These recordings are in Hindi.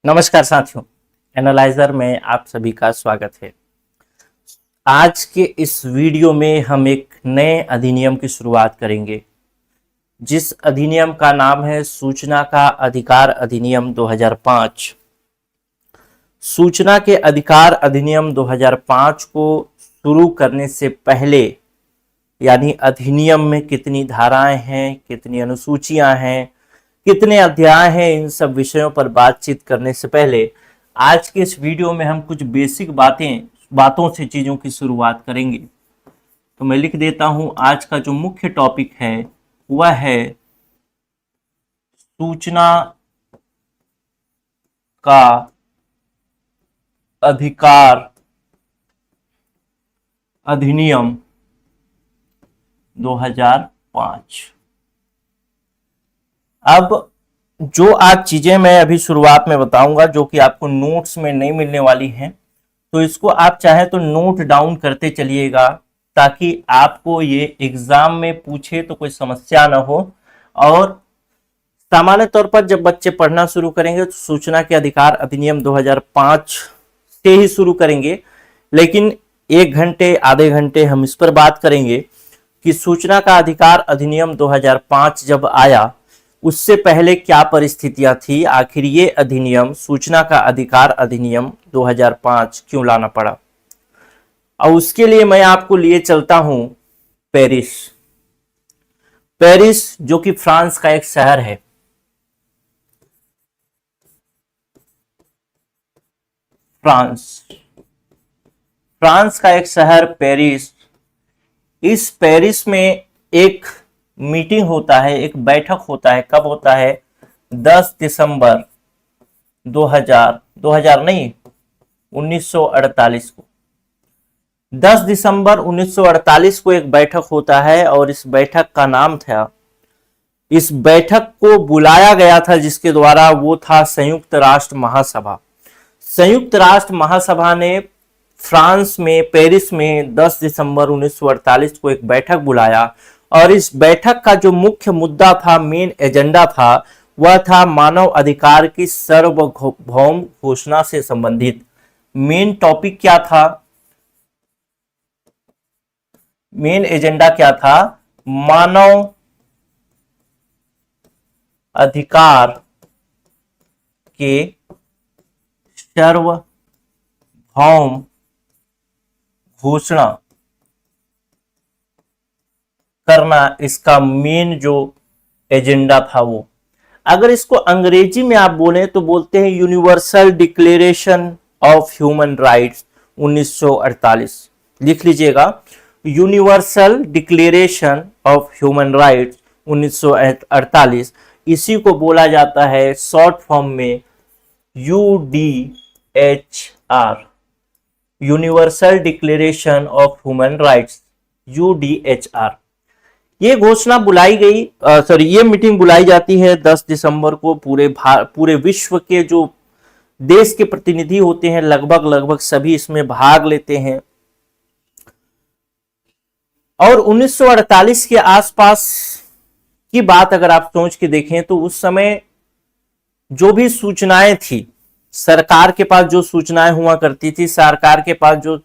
नमस्कार साथियों, एनालाइजर में आप सभी का स्वागत है। आज के इस वीडियो में हम एक नए अधिनियम की शुरुआत करेंगे, जिस अधिनियम का नाम है सूचना का अधिकार अधिनियम 2005। सूचना के अधिकार अधिनियम 2005 को शुरू करने से पहले, यानी अधिनियम में कितनी धाराएं हैं, कितनी अनुसूचियां हैं, कितने अध्याय हैं, इन सब विषयों पर बातचीत करने से पहले आज के इस वीडियो में हम कुछ बेसिक बातों से चीज़ों की शुरुआत करेंगे। तो मैं लिख देता हूं, आज का जो मुख्य टॉपिक है वह है सूचना का अधिकार अधिनियम 2005। अब जो आज चीजें मैं अभी शुरुआत में बताऊंगा, जो कि आपको नोट्स में नहीं मिलने वाली हैं, तो इसको आप चाहे तो नोट डाउन करते चलिएगा, ताकि आपको ये एग्जाम में पूछे तो कोई समस्या ना हो। और सामान्य तौर पर जब बच्चे पढ़ना शुरू करेंगे तो सूचना के अधिकार अधिनियम 2005 से ही शुरू करेंगे, लेकिन 1 घंटे आधे घंटे हम इस पर बात करेंगे कि सूचना का अधिकार अधिनियम 2005 जब आया उससे पहले क्या परिस्थितियां थी, आखिर ये अधिनियम सूचना का अधिकार अधिनियम 2005 क्यों लाना पड़ा। और उसके लिए मैं आपको लिए चलता हूं पेरिस। पेरिस जो कि फ्रांस का एक शहर है। फ्रांस का एक शहर पेरिस। इस पेरिस में एक मीटिंग होता है, एक बैठक होता है। कब होता है? 10 दिसंबर 1948 को। 10 दिसंबर 1948 को एक बैठक होता है, और इस बैठक का नाम था, इस बैठक को बुलाया गया था जिसके द्वारा, वो था संयुक्त राष्ट्र महासभा। संयुक्त राष्ट्र महासभा ने फ्रांस में पेरिस में 10 दिसंबर 1948 को एक बैठक बुलाया, और इस बैठक का जो मुख्य मुद्दा था, मेन एजेंडा था, वह था मानव अधिकार की सार्वभौम घोषणा से संबंधित। मेन टॉपिक क्या था? मेन एजेंडा क्या था? मानव अधिकार के सार्वभौम घोषणा करना, इसका मेन जो एजेंडा था वो। अगर इसको अंग्रेजी में आप बोले तो बोलते हैं universal declaration of human rights 1948। लिख लीजिएगा, universal declaration of human rights 1948। इसी को बोला जाता है शॉर्ट फॉर्म में UDHR, universal declaration of human rights, UDHR। ये घोषणा बुलाई गई, ये मीटिंग बुलाई जाती है 10 दिसंबर को। पूरे विश्व के जो देश के प्रतिनिधि होते हैं, लगभग सभी इसमें भाग लेते हैं। और 1948 के आसपास की बात अगर आप सोच के देखें तो उस समय जो भी सूचनाएं थी, सरकार के पास जो सूचनाएं हुआ करती थी, सरकार के पास जो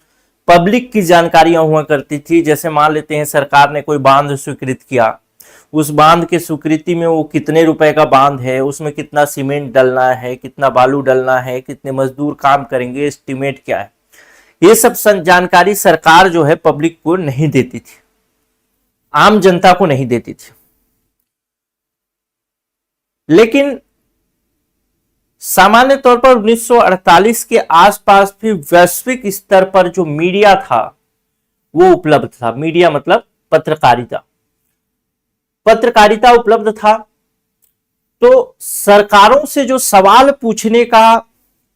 पब्लिक की जानकारियां हुआ करती थी, जैसे मान लेते हैं सरकार ने कोई बांध स्वीकृत किया, उस बांध के स्वीकृति में वो कितने रुपए का बांध है, उसमें कितना सीमेंट डलना है, कितना बालू डलना है, कितने मजदूर काम करेंगे, एस्टिमेट क्या है, ये सब जानकारी सरकार जो है पब्लिक को नहीं देती थी, आम जनता को नहीं देती थी। लेकिन सामान्य तौर पर 1948 के आसपास भी वैश्विक स्तर पर जो मीडिया था वो उपलब्ध था। मीडिया मतलब पत्रकारिता उपलब्ध था। तो सरकारों से जो सवाल पूछने का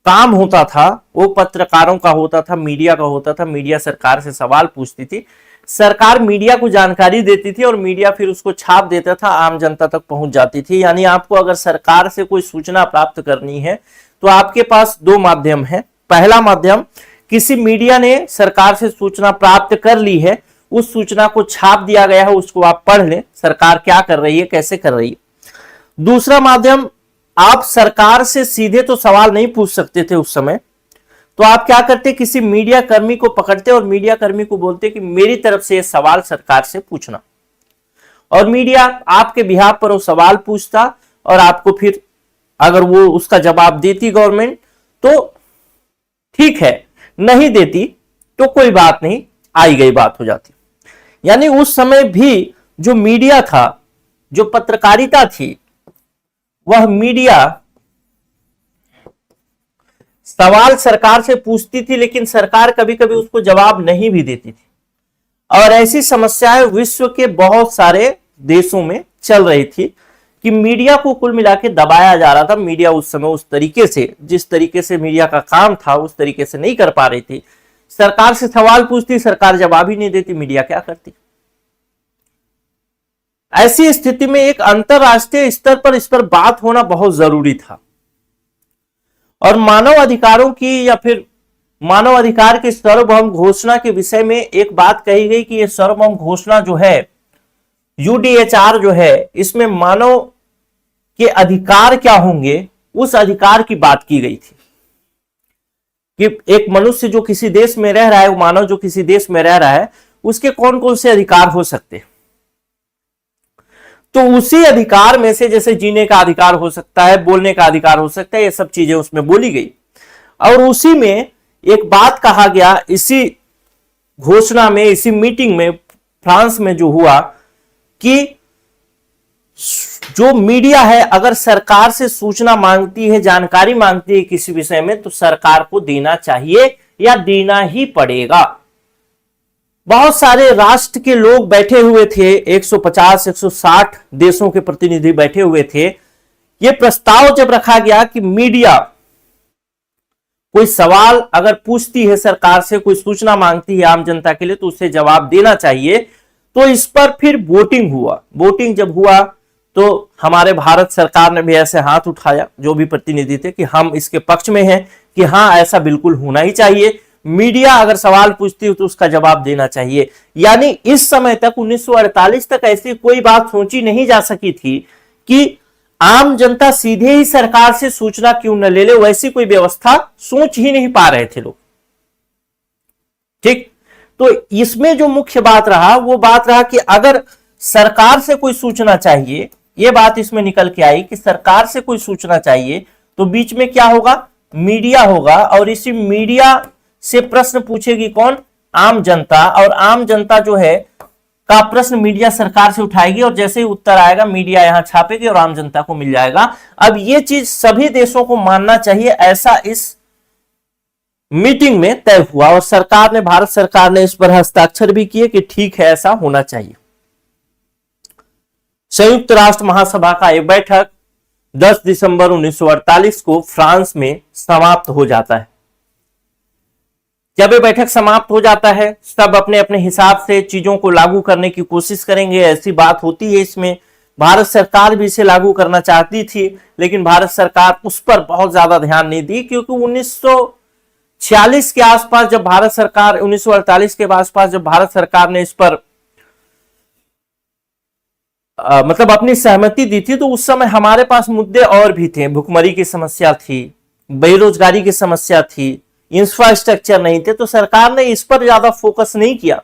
काम होता था वो पत्रकारों का होता था, मीडिया का होता था। मीडिया सरकार से सवाल पूछती थी, सरकार मीडिया को जानकारी देती थी, और मीडिया फिर उसको छाप देता था, आम जनता तक पहुंच जाती थी। यानी आपको अगर सरकार से कोई सूचना प्राप्त करनी है तो आपके पास 2 माध्यम है। पहला माध्यम, किसी मीडिया ने सरकार से सूचना प्राप्त कर ली है, उस सूचना को छाप दिया गया है, उसको आप पढ़ लें, सरकार क्या कर रही है, कैसे कर रही है। दूसरा माध्यम, आप सरकार से सीधे तो सवाल नहीं पूछ सकते थे उस समय, तो आप क्या करते, किसी मीडिया कर्मी को पकड़ते और मीडिया कर्मी को बोलते कि मेरी तरफ से यह सवाल सरकार से पूछना, और मीडिया आपके बिहाफ पर वो सवाल पूछता और आपको फिर अगर वो उसका जवाब देती गवर्नमेंट तो ठीक है, नहीं देती तो कोई बात नहीं, आई गई बात हो जाती। यानी उस समय भी जो मीडिया था, जो पत्रकारिता थी, वह मीडिया सवाल सरकार से पूछती थी, लेकिन सरकार कभी कभी उसको जवाब नहीं भी देती थी। और ऐसी समस्याएं विश्व के बहुत सारे देशों में चल रही थी कि मीडिया को कुल मिला के दबाया जा रहा था। मीडिया उस समय उस तरीके से, जिस तरीके से मीडिया का काम था उस तरीके से नहीं कर पा रही थी। सरकार से सवाल पूछती, सरकार जवाब ही नहीं देती, मीडिया क्या करती। ऐसी स्थिति में एक अंतरराष्ट्रीय स्तर पर इस पर बात होना बहुत जरूरी था। और मानव अधिकारों की या फिर मानव अधिकार के सार्वभौम घोषणा के विषय में एक बात कही गई कि यह सार्वभौम घोषणा जो है, यूडीएचआर जो है, इसमें मानव के अधिकार क्या होंगे उस अधिकार की बात की गई थी कि एक मनुष्य जो किसी देश में रह रहा है, वो मानव जो किसी देश में रह रहा है, उसके कौन कौन से अधिकार हो सकते हैं। तो उसी अधिकार में से जैसे जीने का अधिकार हो सकता है, बोलने का अधिकार हो सकता है, ये सब चीजें उसमें बोली गई। और उसी में एक बात कहा गया, इसी घोषणा में, इसी मीटिंग में फ्रांस में जो हुआ कि जो मीडिया है अगर सरकार से सूचना मांगती है, जानकारी मांगती है किसी विषय में, तो सरकार को देना चाहिए या देना ही पड़ेगा। बहुत सारे राष्ट्र के लोग बैठे हुए थे, 150-160 देशों के प्रतिनिधि बैठे हुए थे। यह प्रस्ताव जब रखा गया कि मीडिया कोई सवाल अगर पूछती है सरकार से, कोई सूचना मांगती है आम जनता के लिए, तो उसे जवाब देना चाहिए। तो इस पर फिर वोटिंग हुआ। वोटिंग जब हुआ तो हमारे भारत सरकार ने भी ऐसे हाथ उठाया, जो भी प्रतिनिधि थे, कि हम इसके पक्ष में हैं कि हाँ, ऐसा बिल्कुल होना ही चाहिए। मीडिया अगर सवाल पूछती हो तो उसका जवाब देना चाहिए। यानी इस समय तक 1948 तक ऐसी कोई बात सोची नहीं जा सकी थी कि आम जनता सीधे ही सरकार से सूचना क्यों न ले ले, वैसी कोई व्यवस्था सोच ही नहीं पा रहे थे लोग। ठीक, तो इसमें जो मुख्य बात रहा वो बात रहा कि अगर सरकार से कोई सूचना चाहिए, यह बात इसमें निकल के आई कि सरकार से कोई सूचना चाहिए तो बीच में क्या होगा, मीडिया होगा। और इसी मीडिया से प्रश्न पूछेगी कौन, आम जनता। और आम जनता जो है का प्रश्न मीडिया सरकार से उठाएगी और जैसे ही उत्तर आएगा मीडिया यहां छापेगी और आम जनता को मिल जाएगा। अब यह चीज सभी देशों को मानना चाहिए, ऐसा इस मीटिंग में तय हुआ। और सरकार ने, भारत सरकार ने इस पर हस्ताक्षर भी किए कि ठीक है, ऐसा होना चाहिए। संयुक्त राष्ट्र महासभा का यह बैठक 10 दिसंबर 1948 को फ्रांस में समाप्त हो जाता है। जब ये बैठक समाप्त हो जाता है, सब अपने अपने हिसाब से चीजों को लागू करने की कोशिश करेंगे, ऐसी बात होती है इसमें। भारत सरकार भी इसे लागू करना चाहती थी, लेकिन भारत सरकार उस पर बहुत ज्यादा ध्यान नहीं दी, क्योंकि 1946 के आसपास जब भारत सरकार, 1948 के आसपास जब भारत सरकार ने इस पर मतलब अपनी सहमति दी थी, तो उस समय हमारे पास मुद्दे और भी थे। भुखमरी की समस्या थी, बेरोजगारी की समस्या थी, इंफ्रास्ट्रक्चर नहीं थे, तो सरकार ने इस पर ज्यादा फोकस नहीं किया।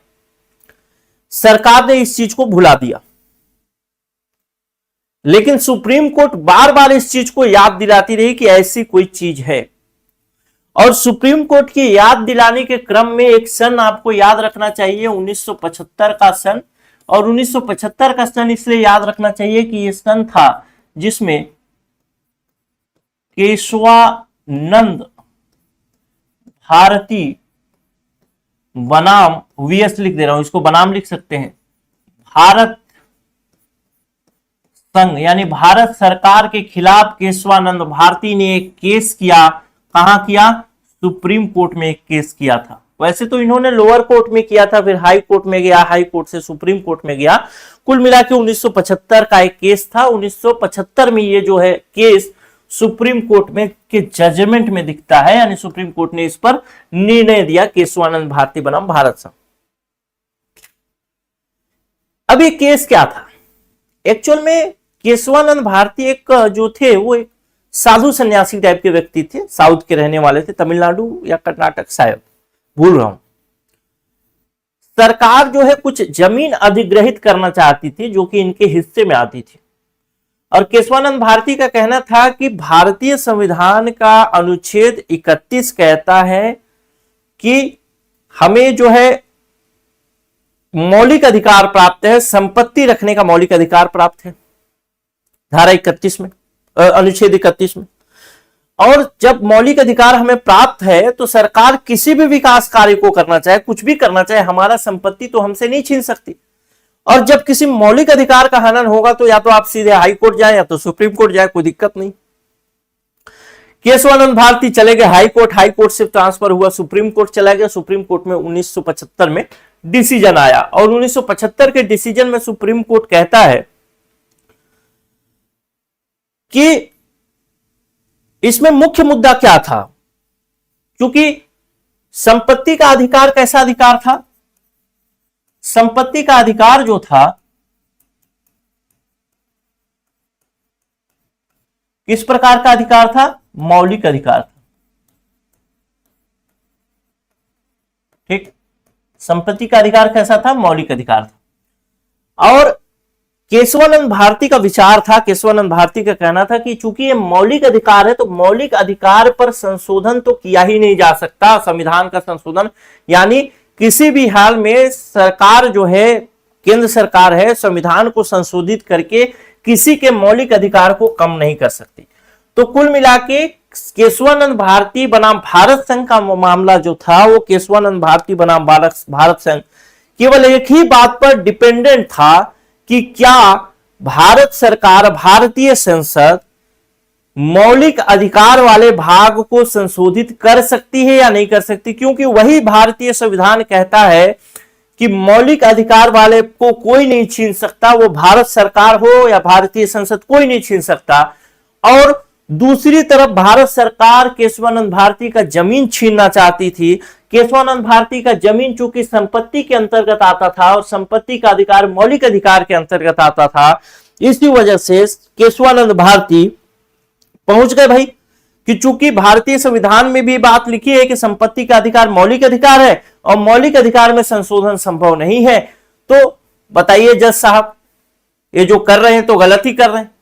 सरकार ने इस चीज को भुला दिया। लेकिन सुप्रीम कोर्ट बार बार इस चीज को याद दिलाती रही कि ऐसी कोई चीज है। और सुप्रीम कोर्ट की याद दिलाने के क्रम में एक सन आपको याद रखना चाहिए, 1975 का सन। और 1975 का सन इसलिए याद रखना चाहिए कि यह सन था जिसमें केशवानंद भारती बनाम वीएस लिख दे रहा हूं, इसको बनाम लिख सकते हैं, भारत संघ यानी भारत सरकार के खिलाफ केशवानंद भारती ने एक केस किया। कहां किया? सुप्रीम कोर्ट में एक केस किया था। वैसे तो इन्होंने लोअर कोर्ट में किया था, फिर हाई कोर्ट में गया, हाई कोर्ट से सुप्रीम कोर्ट में गया। कुल मिला के 1975 का एक केस था। 1975 में ये जो है केस सुप्रीम कोर्ट में के जजमेंट में दिखता है, यानी सुप्रीम कोर्ट ने इस पर निर्णय दिया, केशवानंद भारती बनाम भारत संघ। अब ये केस क्या था? एक्चुअल में केशवानंद भारती एक जो थे वो एक साधु सन्यासी टाइप के व्यक्ति थे, साउथ के रहने वाले थे, तमिलनाडु या कर्नाटक शायद, भूल रहा हूं। सरकार जो है कुछ जमीन अधिग्रहित करना चाहती थी जो कि इनके हिस्से में आती थी, और केशवानंद भारती का कहना था कि भारतीय संविधान का अनुच्छेद 31 कहता है कि हमें जो है मौलिक अधिकार प्राप्त है, संपत्ति रखने का मौलिक अधिकार प्राप्त है, धारा 31 में, अनुच्छेद 31 में। और जब मौलिक अधिकार हमें प्राप्त है तो सरकार किसी भी विकास कार्य को करना चाहे, कुछ भी करना चाहे, हमारा संपत्ति तो हमसे नहीं छीन सकती। और जब किसी मौलिक अधिकार का हनन होगा तो या तो आप सीधे हाई कोर्ट जाए या तो सुप्रीम कोर्ट जाए, कोई दिक्कत नहीं। केशवानंद भारती चले गए हाई कोर्ट, हाई कोर्ट से ट्रांसफर हुआ सुप्रीम कोर्ट चला गया। सुप्रीम कोर्ट में 1975 में डिसीजन आया, और 1975 के डिसीजन में सुप्रीम कोर्ट कहता है कि इसमें मुख्य मुद्दा क्या था, क्योंकि संपत्ति का अधिकार कैसा अधिकार था, संपत्ति का अधिकार जो था किस प्रकार का अधिकार था, मौलिक अधिकार था। ठीक, संपत्ति का अधिकार कैसा था, मौलिक अधिकार था। और केशवानंद भारती का विचार था, केशवानंद भारती का कहना था कि चूंकि ये मौलिक अधिकार है तो मौलिक अधिकार पर संशोधन तो किया ही नहीं जा सकता, संविधान का संशोधन, यानी किसी भी हाल में सरकार जो है, केंद्र सरकार है, संविधान को संशोधित करके किसी के मौलिक अधिकार को कम नहीं कर सकती। तो कुल मिला के केशवानंद भारती बनाम भारत संघ का मामला जो था, वो केशवानंद भारती बनाम भारत संघ केवल एक ही बात पर डिपेंडेंट था कि क्या भारत सरकार, भारतीय संसद मौलिक अधिकार वाले भाग को संशोधित कर सकती है या नहीं कर सकती, क्योंकि वही भारतीय संविधान कहता है कि मौलिक अधिकार वाले को कोई नहीं छीन सकता, वो भारत सरकार हो या भारतीय संसद, कोई नहीं छीन सकता। और दूसरी तरफ भारत सरकार केशवानंद भारती का जमीन छीनना चाहती थी। केशवानंद भारती का जमीन चूंकि संपत्ति के अंतर्गत आता था और संपत्ति का अधिकार मौलिक अधिकार के अंतर्गत आता था, इसी वजह से केशवानंद भारती पहुंच गए भाई कि चूंकि भारतीय संविधान में भी बात लिखी है कि संपत्ति का अधिकार मौलिक अधिकार है और मौलिक अधिकार में संशोधन संभव नहीं है, तो बताइए जज साहब, ये जो कर रहे हैं तो गलत ही कर रहे हैं।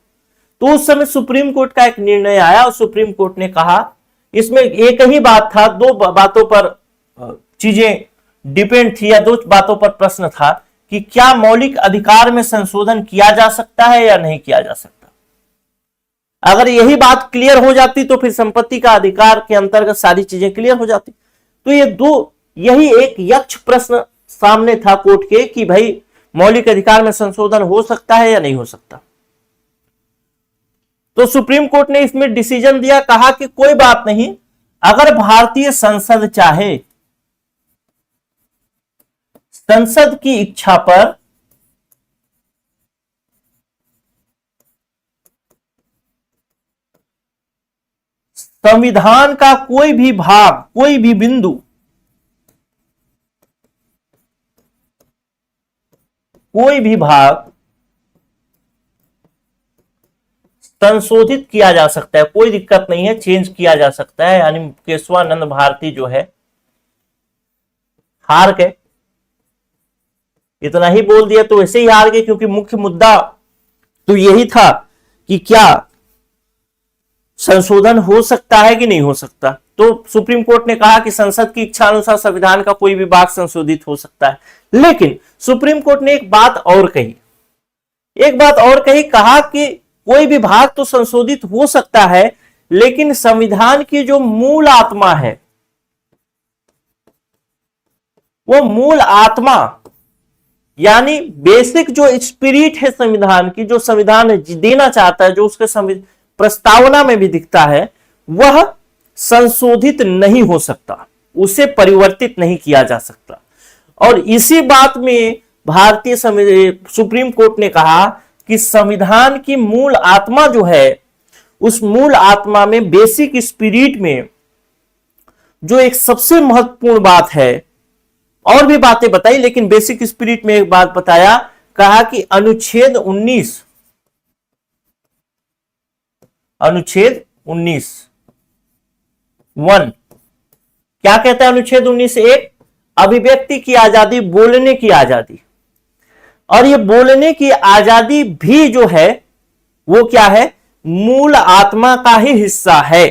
तो उस समय सुप्रीम कोर्ट का एक निर्णय आया और सुप्रीम कोर्ट ने कहा, इसमें एक ही बात था, दो बातों पर चीजें डिपेंड थी या दो बातों पर प्रश्न था कि क्या मौलिक अधिकार में संशोधन किया जा सकता है या नहीं किया जा सकता। अगर यही बात क्लियर हो जाती तो फिर संपत्ति का अधिकार के अंतर्गत सारी चीजें क्लियर हो जाती। तो ये यही एक यक्ष प्रश्न सामने था कोर्ट के कि भाई मौलिक अधिकार में संशोधन हो सकता है या नहीं हो सकता। तो सुप्रीम कोर्ट ने इसमें डिसीजन दिया, कहा कि कोई बात नहीं, अगर भारतीय संसद चाहे, संसद की इच्छा पर संविधान का कोई भी भाग, कोई भी बिंदु, कोई भी भाग संशोधित किया जा सकता है, कोई दिक्कत नहीं है, चेंज किया जा सकता है। यानी केशवानंद भारती जो है हार गए, इतना ही बोल दिया तो वैसे ही हार गए, क्योंकि मुख्य मुद्दा तो यही था कि क्या संशोधन हो सकता है कि नहीं हो सकता। तो सुप्रीम कोर्ट ने कहा कि संसद की इच्छा अनुसार संविधान का कोई भी भाग संशोधित हो सकता है। लेकिन सुप्रीम कोर्ट ने एक बात और कही, कहा कि कोई भी भाग तो संशोधित हो सकता है, लेकिन संविधान की जो मूल आत्मा है, वो मूल आत्मा यानी बेसिक जो स्पिरिट है संविधान की, जो संविधान देना चाहता है, जो उसके प्रस्तावना में भी दिखता है, वह संशोधित नहीं हो सकता, उसे परिवर्तित नहीं किया जा सकता। और इसी बात में भारतीय सुप्रीम कोर्ट ने कहा कि संविधान की मूल आत्मा जो है, उस मूल आत्मा में, बेसिक स्पिरिट में जो एक सबसे महत्वपूर्ण बात है, और भी बातें बताई लेकिन बेसिक स्पिरिट में एक बात बताया, कहा कि अनुच्छेद 19 1 क्या कहता है अनुच्छेद 19(1)? अभिव्यक्ति की आजादी, बोलने की आजादी। और ये बोलने की आजादी भी जो है वो क्या है? मूल आत्मा का ही हिस्सा है।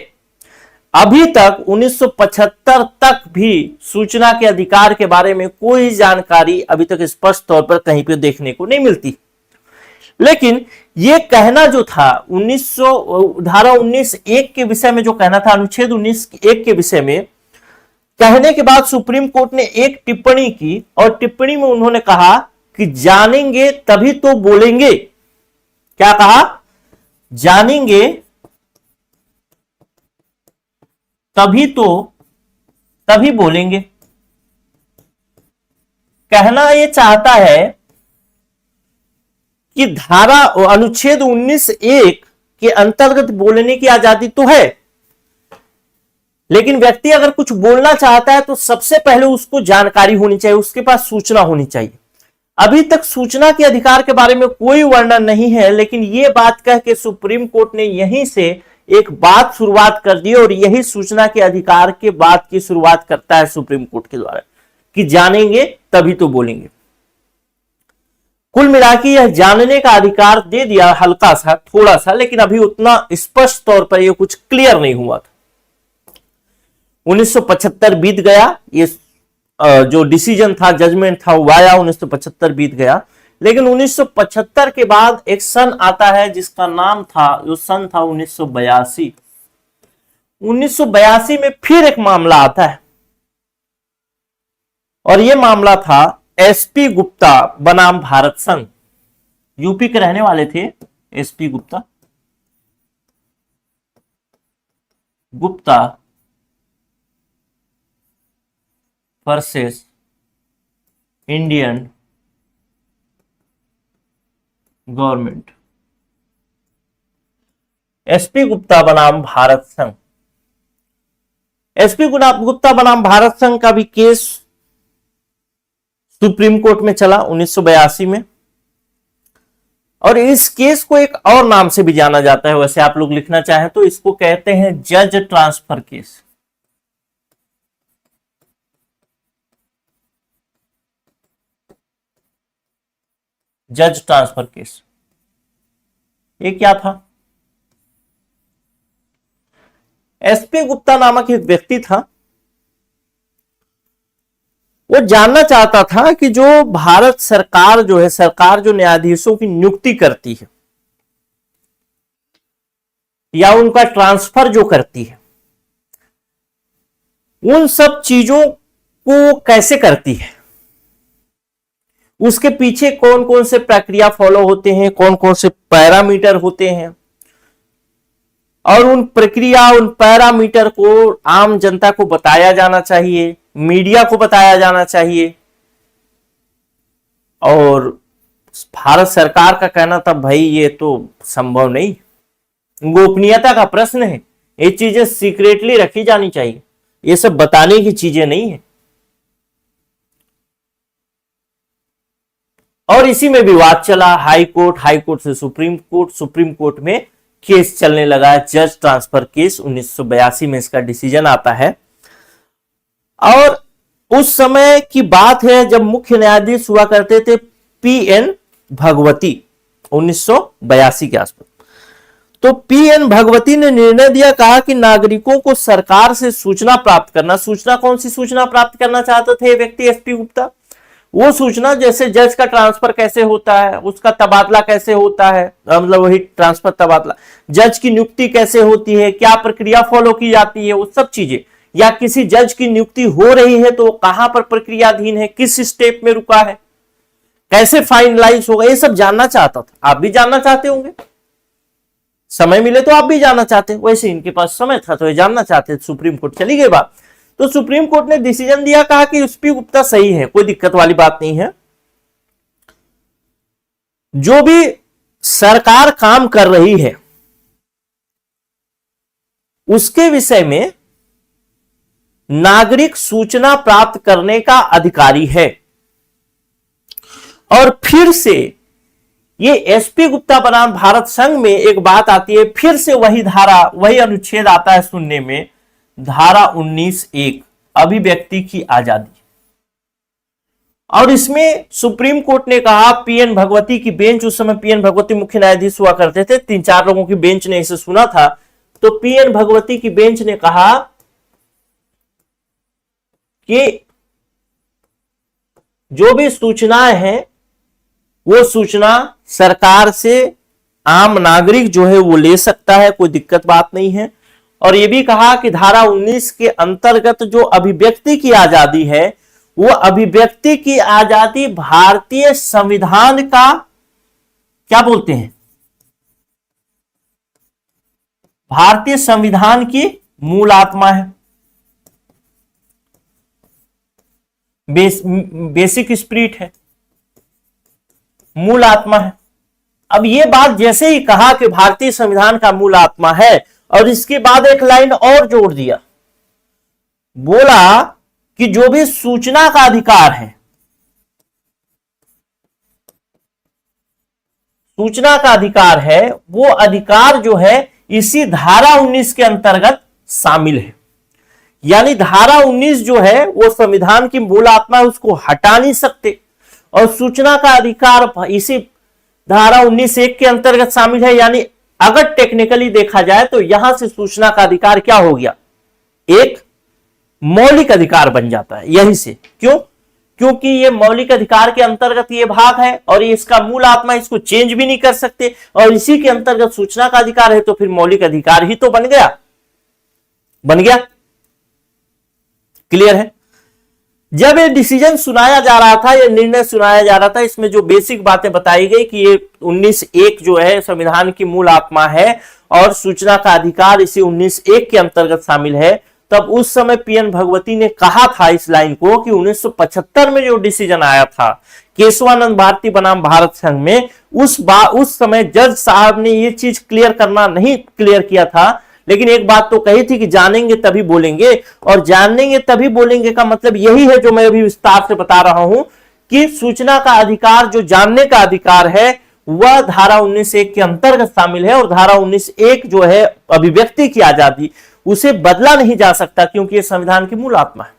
अभी तक 1975 तक भी सूचना के अधिकार के बारे में कोई जानकारी अभी तक स्पष्ट तौर पर कहीं पे देखने को नहीं मिलती। लेकिन यह कहना जो था धारा 19(1) के विषय में जो कहना था, अनुच्छेद 19(1) के विषय में कहने के बाद सुप्रीम कोर्ट ने एक टिप्पणी की और टिप्पणी में उन्होंने कहा कि जानेंगे तभी तो बोलेंगे। क्या कहा? जानेंगे तभी बोलेंगे। कहना यह चाहता है कि धारा अनुच्छेद 19(1) के अंतर्गत बोलने की आजादी तो है, लेकिन व्यक्ति अगर कुछ बोलना चाहता है तो सबसे पहले उसको जानकारी होनी चाहिए, उसके पास सूचना होनी चाहिए। अभी तक सूचना के अधिकार के बारे में कोई वर्णन नहीं है, लेकिन यह बात कह के सुप्रीम कोर्ट ने यहीं से एक बात शुरुआत कर दी और यही सूचना के अधिकार के बात की शुरुआत करता है सुप्रीम कोर्ट के द्वारा कि जानेंगे तभी तो बोलेंगे। कुल मिला के यह जानने का अधिकार दे दिया, हल्का सा, थोड़ा सा, लेकिन अभी उतना स्पष्ट तौर पर यह कुछ क्लियर नहीं हुआ था। 1975 बीत गया, ये जो डिसीजन था, जजमेंट था, वो आया, 1975 बीत गया। लेकिन 1975 के बाद एक सन आता है जिसका नाम था, जो सन था 1982। 1982 में फिर एक मामला आता है और यह मामला था एसपी गुप्ता बनाम भारत संघ। यूपी के रहने वाले थे SP Gupta versus Indian government. SP Gupta बनाम भारत संघ। एसपी गुप्ता बनाम भारत संघ का भी केस सुप्रीम कोर्ट में चला 1982 में, और इस केस को एक और नाम से भी जाना जाता है, वैसे आप लोग लिखना चाहें तो इसको कहते हैं जज ट्रांसफर केस। जज ट्रांसफर केस ये क्या था? एसपी गुप्ता नामक एक व्यक्ति था, वो जानना चाहता था कि जो भारत सरकार जो है, सरकार जो न्यायाधीशों की नियुक्ति करती है या उनका ट्रांसफर जो करती है, उन सब चीजों को कैसे करती है, उसके पीछे कौन कौन से प्रक्रिया फॉलो होते हैं, कौन कौन से पैरामीटर होते हैं, और उन प्रक्रिया, उन पैरामीटर को आम जनता को बताया जाना चाहिए, मीडिया को बताया जाना चाहिए। और भारत सरकार का कहना था भाई ये तो संभव नहीं, गोपनीयता का प्रश्न है, ये चीजें सीक्रेटली रखी जानी चाहिए, ये सब बताने की चीजें नहीं है। और इसी में विवाद चला, हाई कोर्ट से सुप्रीम कोर्ट में केस चलने लगा, जज ट्रांसफर केस। 1982 में इसका डिसीजन आता है। और उस समय की बात है जब मुख्य न्यायाधीश हुआ करते थे पीएन भगवती, 1982 के आसपास। तो पीएन भगवती ने निर्णय दिया, कहा कि नागरिकों को सरकार से सूचना प्राप्त करना, सूचना कौन सी सूचना प्राप्त करना चाहते थे व्यक्ति एसपी गुप्ता? वो सूचना जैसे जज का ट्रांसफर कैसे होता है, उसका तबादला कैसे होता है, मतलब वही ट्रांसफर तबादला, जज की नियुक्ति कैसे होती है, क्या प्रक्रिया फॉलो की जाती है, वो सब चीजें, या किसी जज की नियुक्ति हो रही है तो कहां पर प्रक्रियाधीन है, किस स्टेप में रुका है, कैसे फाइनलाइज होगा, ये सब जानना चाहता था। आप भी जानना चाहते होंगे, समय मिले तो आप भी जानना चाहते, वैसे इनके पास समय था तो ये जानना चाहते। सुप्रीम कोर्ट चली गई बात, तो सुप्रीम कोर्ट ने डिसीजन दिया, कहा कि एसपी गुप्ता सही है, कोई दिक्कत वाली बात नहीं है। जो भी सरकार काम कर रही है उसके विषय में नागरिक सूचना प्राप्त करने का अधिकारी है। और फिर से ये एसपी गुप्ता बनाम भारत संघ में एक बात आती है, फिर से वही धारा, वही अनुच्छेद आता है सुनने में, धारा 19(1) अभिव्यक्ति की आजादी। और इसमें सुप्रीम कोर्ट ने कहा, पीएन भगवती की बेंच, उस समय पीएन भगवती मुख्य न्यायाधीश हुआ करते थे, 3-4 लोगों की बेंच ने इसे सुना था, तो पीएन भगवती की बेंच ने कहा कि जो भी सूचनाएं हैं वो सूचना सरकार से आम नागरिक जो है वो ले सकता है, कोई दिक्कत बात नहीं है। और ये भी कहा कि धारा 19 के अंतर्गत जो अभिव्यक्ति की आजादी है, वो अभिव्यक्ति की आजादी भारतीय संविधान का क्या बोलते हैं, भारतीय संविधान की मूल आत्मा है, बेसिक स्पिरिट है, मूल आत्मा है। अब ये बात जैसे ही कहा कि भारतीय संविधान का मूल आत्मा है, और इसके बाद एक लाइन और जोड़ दिया, बोला कि जो भी सूचना का अधिकार है, सूचना का अधिकार है, वो अधिकार जो है इसी धारा 19 के अंतर्गत शामिल है। यानी धारा 19 जो है वो संविधान की मूल आत्मा है, उसको हटा नहीं सकते, और सूचना का अधिकार इसी धारा 19(1) के अंतर्गत शामिल है। यानी अगर टेक्निकली देखा जाए तो यहां से सूचना का अधिकार क्या हो गया, एक मौलिक अधिकार बन जाता है। यही से क्यों, क्योंकि ये मौलिक अधिकार के अंतर्गत ये भाग है, और ये इसका मूल आत्मा, इसको चेंज भी नहीं कर सकते, और इसी के अंतर्गत सूचना का अधिकार है, तो फिर मौलिक अधिकार ही तो बन गया, बन गया। क्लियर है। जब ये डिसीजन सुनाया जा रहा था, ये निर्णय सुनाया जा रहा था, इसमें जो बेसिक बातें बताई गई कि ये 19(1) जो है संविधान की मूल आत्मा है, और सूचना का अधिकार इसी 19(1) के अंतर्गत शामिल है, तब उस समय पीएन भगवती ने कहा था इस लाइन को कि 1975 में जो डिसीजन आया था केशवानंद भारती बनाम भारत संघ में, उस समय जज साहब ने ये चीज क्लियर करना नहीं क्लियर किया था, लेकिन एक बात तो कही थी कि जानेंगे तभी बोलेंगे, और जानेंगे तभी बोलेंगे का मतलब यही है जो मैं अभी विस्तार से बता रहा हूं कि सूचना का अधिकार, जो जानने का अधिकार है, वह धारा 19(1) के अंतर्गत शामिल है, और धारा 19(1) जो है अभिव्यक्ति की आजादी, उसे बदला नहीं जा सकता, क्योंकि यह संविधान की मूल आत्मा है।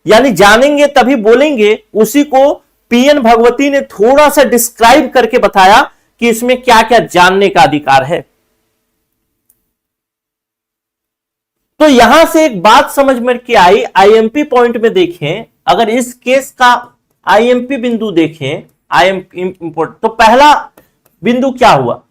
यानी जानेंगे तभी बोलेंगे, उसी को पीएन भगवती ने थोड़ा सा डिस्क्राइब करके बताया कि इसमें क्या क्या जानने का अधिकार है। तो यहां से एक बात समझ में के आई, आईएमपी पॉइंट में देखें, अगर इस केस का आईएमपी बिंदु देखें, आईएमपी इंपोर्ट, तो पहला बिंदु क्या हुआ,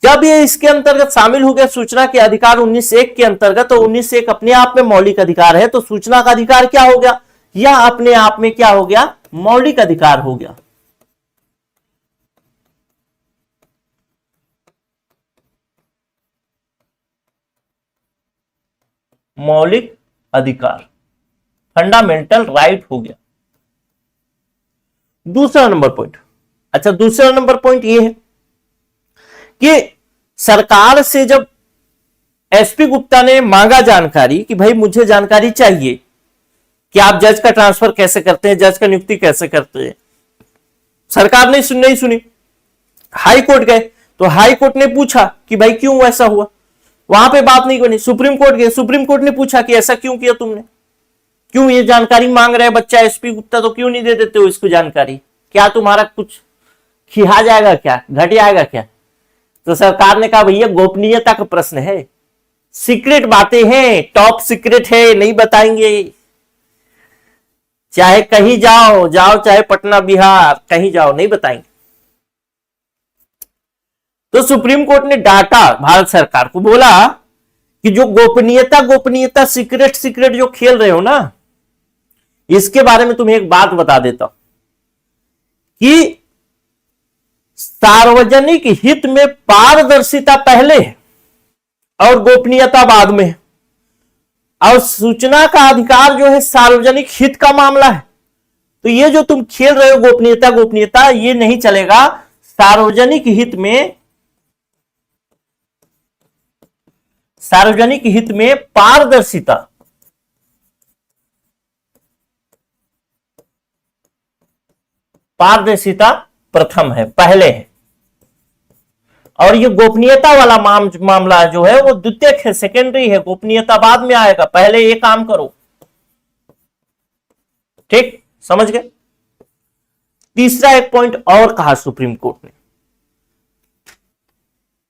जब ये इसके अंतर्गत शामिल हो गया सूचना के अधिकार 19(1) के अंतर्गत, तो 19(1) अपने आप में मौलिक अधिकार है, तो सूचना का अधिकार क्या हो गया, या अपने आप में क्या हो गया, मौलिक अधिकार हो गया। मौलिक अधिकार, फंडामेंटल राइट हो गया। दूसरा नंबर पॉइंट, अच्छा दूसरा नंबर पॉइंट यह है कि सरकार से जब एसपी गुप्ता ने मांगा जानकारी कि भाई मुझे जानकारी चाहिए कि आप जज का ट्रांसफर कैसे करते हैं, जज का नियुक्ति कैसे करते हैं, सरकार ने नहीं सुनी, हाई कोर्ट गए, तो हाई कोर्ट ने पूछा कि भाई क्यों ऐसा हुआ, वहां पे बात नहीं बनी, सुप्रीम कोर्ट गए, सुप्रीम कोर्ट ने पूछा कि ऐसा क्यों किया तुमने, क्यों ये जानकारी मांग रहे हैं बच्चा एसपी गुप्ता, तो क्यों नहीं दे देते हो इसको जानकारी, क्या तुम्हारा कुछ खिहा जाएगा, क्या घट जाएगा क्या। तो सरकार ने कहा भैया गोपनीयता का प्रश्न है, सीक्रेट बातें हैं, टॉप सीक्रेट है, नहीं बताएंगे, चाहे कहीं जाओ चाहे पटना बिहार कहीं जाओ, नहीं बताएंगे। तो सुप्रीम कोर्ट ने डांटा भारत सरकार को, बोला कि जो गोपनीयता सीक्रेट जो खेल रहे हो ना, इसके बारे में तुम्हें एक बात बता देता हूं कि सार्वजनिक हित में पारदर्शिता पहले है और गोपनीयता बाद में है, और सूचना का अधिकार जो है सार्वजनिक हित का मामला है। तो ये जो तुम खेल रहे हो गोपनीयता, ये नहीं चलेगा। सार्वजनिक हित में पारदर्शिता प्रथम है, पहले है। और ये गोपनीयता वाला मामला जो है वो द्वितीयक है, सेकेंडरी है, गोपनीयता बाद में आएगा, पहले ये काम करो। ठीक, समझ गए। तीसरा एक पॉइंट और कहा सुप्रीम कोर्ट ने,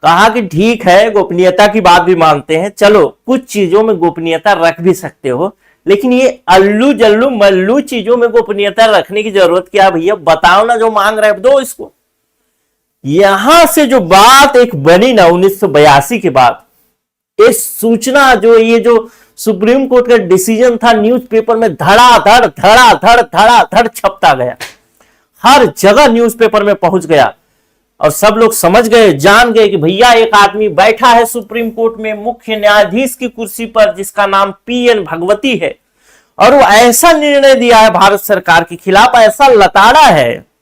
कहा कि ठीक है गोपनीयता की बात भी मानते हैं, चलो कुछ चीजों में गोपनीयता रख भी सकते हो, लेकिन ये अल्लू जल्लू मल्लू चीजों में गोपनीयता रखने की जरूरत क्या भैया, बताओ ना, जो मांग रहे दो इसको। यहां से जो बात एक बनी ना 1982 के बाद, इस सूचना जो ये जो सुप्रीम कोर्ट का डिसीजन था, न्यूज़पेपर में धड़ाधड़ धड़ाधड़ धड़ाधड़ छपता गया, हर जगह न्यूज़पेपर में पहुंच गया, और सब लोग समझ गए, जान गए कि भैया एक आदमी बैठा है सुप्रीम कोर्ट में मुख्य न्यायाधीश की कुर्सी पर, जिसका नाम पीएन भगवती है, और वो ऐसा निर्णय दिया है भारत सरकार के खिलाफ, ऐसा लताड़ा है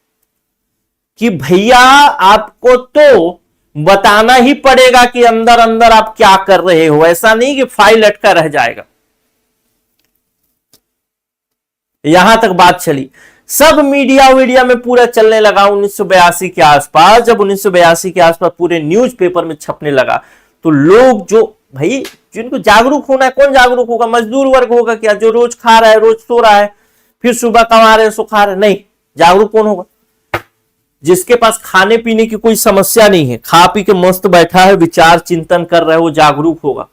कि भैया आपको तो बताना ही पड़ेगा कि अंदर अंदर आप क्या कर रहे हो, ऐसा नहीं कि फाइल अटका रह जाएगा। यहां तक बात चली, सब मीडिया में पूरा चलने लगा 1982 के आसपास। जब 1982 के आसपास पूरे न्यूज़पेपर में छपने लगा, तो लोग जो भाई जिनको जागरूक होना है, कौन जागरूक होगा, मजदूर वर्ग होगा क्या, जो रोज खा रहा है, रोज सो रहा है, फिर सुबह कमा रहे सो खा रहे, नहीं, जागरूक कौन होगा, जिसके पास खाने पीने की कोई समस्या नहीं है, खा पी के मस्त बैठा है, विचार चिंतन कर रहा है, वो जागरूक होगा,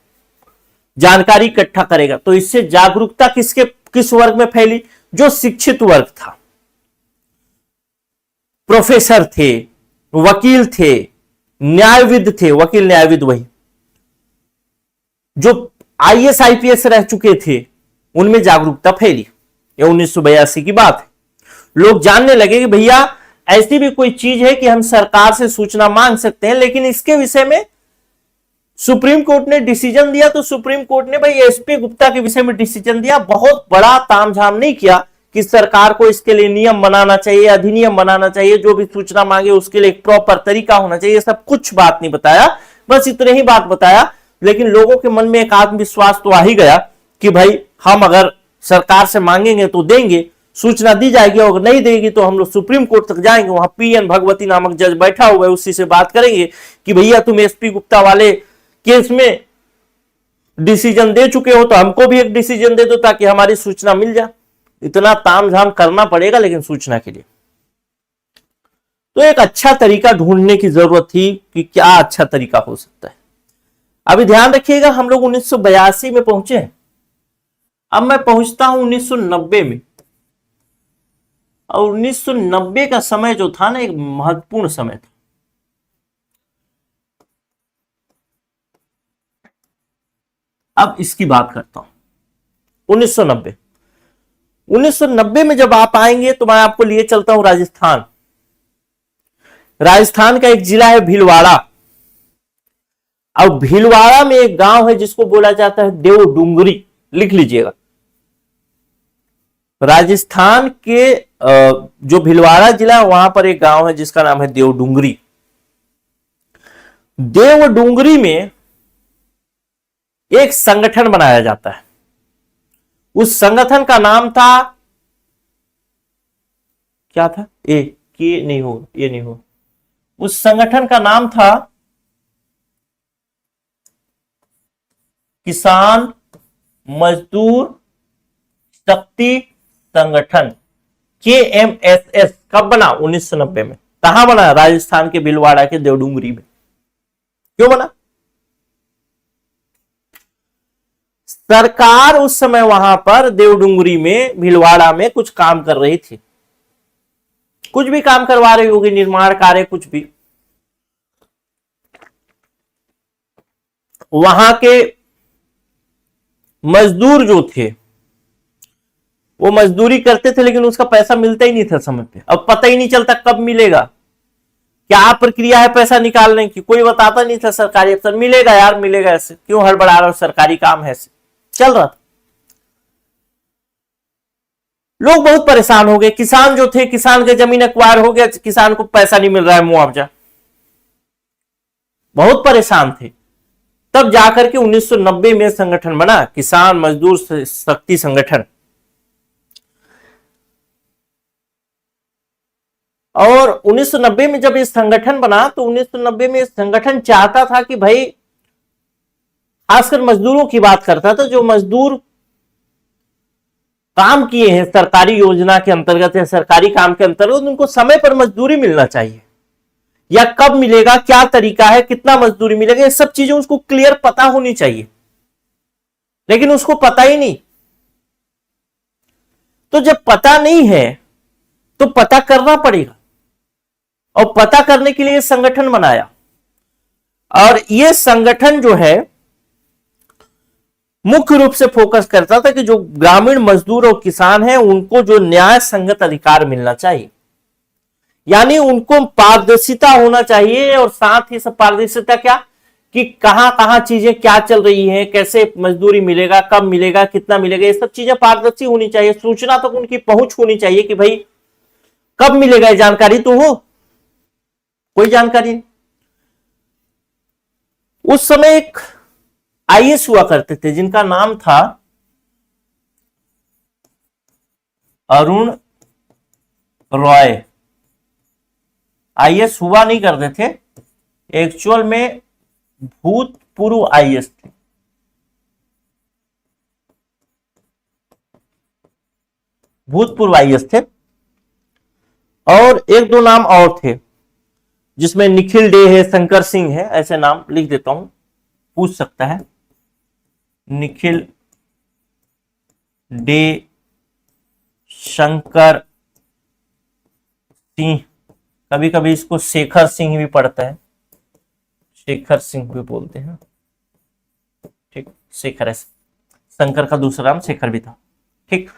जानकारी इकट्ठा करेगा। तो इससे जागरूकता किस वर्ग में फैली, जो शिक्षित वर्ग था, प्रोफेसर थे, वकील थे, न्यायविद थे, वकील न्यायविद वही जो आईएएस आईपीएस रह चुके थे, उनमें जागरूकता फैली। ये 1982 की बात है। लोग जानने लगे कि भैया ऐसी भी कोई चीज है कि हम सरकार से सूचना मांग सकते हैं, लेकिन इसके विषय में सुप्रीम कोर्ट ने डिसीजन दिया, तो सुप्रीम कोर्ट ने भाई एसपी गुप्ता के विषय में डिसीजन दिया, बहुत बड़ा तामझाम नहीं किया कि सरकार को इसके लिए नियम बनाना चाहिए, अधिनियम बनाना चाहिए, जो भी सूचना मांगे उसके लिए एक प्रॉपर तरीका होना चाहिए, सब कुछ बात नहीं बताया, बस इतने ही बात बताया। लेकिन लोगों के मन में एक आत्मविश्वास तो आ ही गया कि भाई हम अगर सरकार से मांगेंगे तो देंगे, सूचना दी जाएगी, और नहीं देगी तो हम लोग सुप्रीम कोर्ट तक जाएंगे, वहां पीएन भगवती नामक जज बैठा हुआ है, उसी से बात करेंगे कि भैया तुम एसपी गुप्ता वाले केस में डिसीजन दे चुके हो, तो हमको भी एक डिसीजन दे दो ताकि हमारी सूचना मिल जाए। इतना तामझाम करना पड़ेगा लेकिन सूचना के लिए, तो एक अच्छा तरीका ढूंढने की जरूरत थी कि क्या अच्छा तरीका हो सकता है। अभी ध्यान रखिएगा, हम लोग 1982 में पहुंचे हैं, अब मैं पहुंचता हूं 1990 में, और 1990 का समय जो था ना, एक महत्वपूर्ण समय था। अब इसकी बात करता हूं 1990 में जब आप आएंगे तो मैं आपको लिए चलता हूं राजस्थान। राजस्थान का एक जिला है भीलवाड़ा, और भीलवाड़ा में एक गांव है जिसको बोला जाता है देवडुंगरी, लिख लीजिएगा। राजस्थान के जो भीलवाड़ा जिला है वहां पर एक गांव है जिसका नाम है देवडुंगरी। देवडुंगरी में एक संगठन बनाया जाता है, उस संगठन का नाम था, क्या था, ये नहीं हो, उस संगठन का नाम था किसान मजदूर शक्ति संगठन, KMSS। कब बना, 1990 में। कहां बना, राजस्थान के भीलवाड़ा के देवडुंगरी में। क्यों बना, सरकार उस समय वहां पर देवडुंगरी में, भीलवाड़ा में कुछ काम कर रही थी, कुछ भी काम करवा रही होगी, निर्माण कार्य कुछ भी। वहां के मजदूर जो थे वो मजदूरी करते थे, लेकिन उसका पैसा मिलता ही नहीं था समय पे। अब पता ही नहीं चलता कब मिलेगा, क्या प्रक्रिया है पैसा निकालने की, कोई बताता नहीं था सरकारी अफसर। मिलेगा यार मिलेगा, ऐसे क्यों हड़बड़ा रहा हो, सरकारी काम है, ऐसे चल रहा था। लोग बहुत परेशान हो गए, किसान जो थे, किसान के जमीन एक्वायर हो गया, किसान को पैसा नहीं मिल रहा है, मुआवजा, बहुत परेशान थे। तब जाकर के 1990 में संगठन बना, किसान मजदूर शक्ति संगठन। और 1990 में जब ये संगठन बना तो 1990 में संगठन चाहता था कि भाई, खासकर मजदूरों की बात करता था, जो मजदूर काम किए हैं सरकारी योजना के अंतर्गत या सरकारी काम के अंतर्गत, उनको समय पर मजदूरी मिलना चाहिए, या कब मिलेगा, क्या तरीका है, कितना मजदूरी मिलेगा, ये सब चीजें उसको क्लियर पता होनी चाहिए, लेकिन उसको पता ही नहीं। तो जब पता नहीं है तो पता करना पड़ेगा, और पता करने के लिए संगठन बनाया। और यह संगठन जो है मुख्य रूप से फोकस करता था कि जो ग्रामीण मजदूर और किसान हैं उनको जो न्याय संगत अधिकार मिलना चाहिए, यानी उनको पारदर्शिता होना चाहिए। और साथ ही सब पारदर्शिता क्या, कि कहां कहां चीजें क्या चल रही हैं, कैसे मजदूरी मिलेगा, कब मिलेगा, कितना मिलेगा, ये सब चीजें पारदर्शी होनी चाहिए। सूचना तक उनकी पहुंच होनी चाहिए कि भाई कब मिलेगा, ये जानकारी तो हो, कोई जानकारी नहीं। उस समय एक आईएएस हुआ करते थे जिनका नाम था अरुण रॉय। आईएएस हुआ नहीं करते थे, एक्चुअल में भूतपूर्व आईएएस थे। भूतपूर्व आईएएस थे। और एक दो नाम और थे, जिसमें निखिल डे है, शंकर सिंह है, ऐसे नाम लिख देता हूं, पूछ सकता है। निखिल डे, शंकर सिंह, कभी कभी इसको शेखर सिंह भी पढ़ता है, शेखर सिंह भी बोलते हैं, ठीक, शेखर है, शंकर का दूसरा नाम शेखर भी था, ठीक।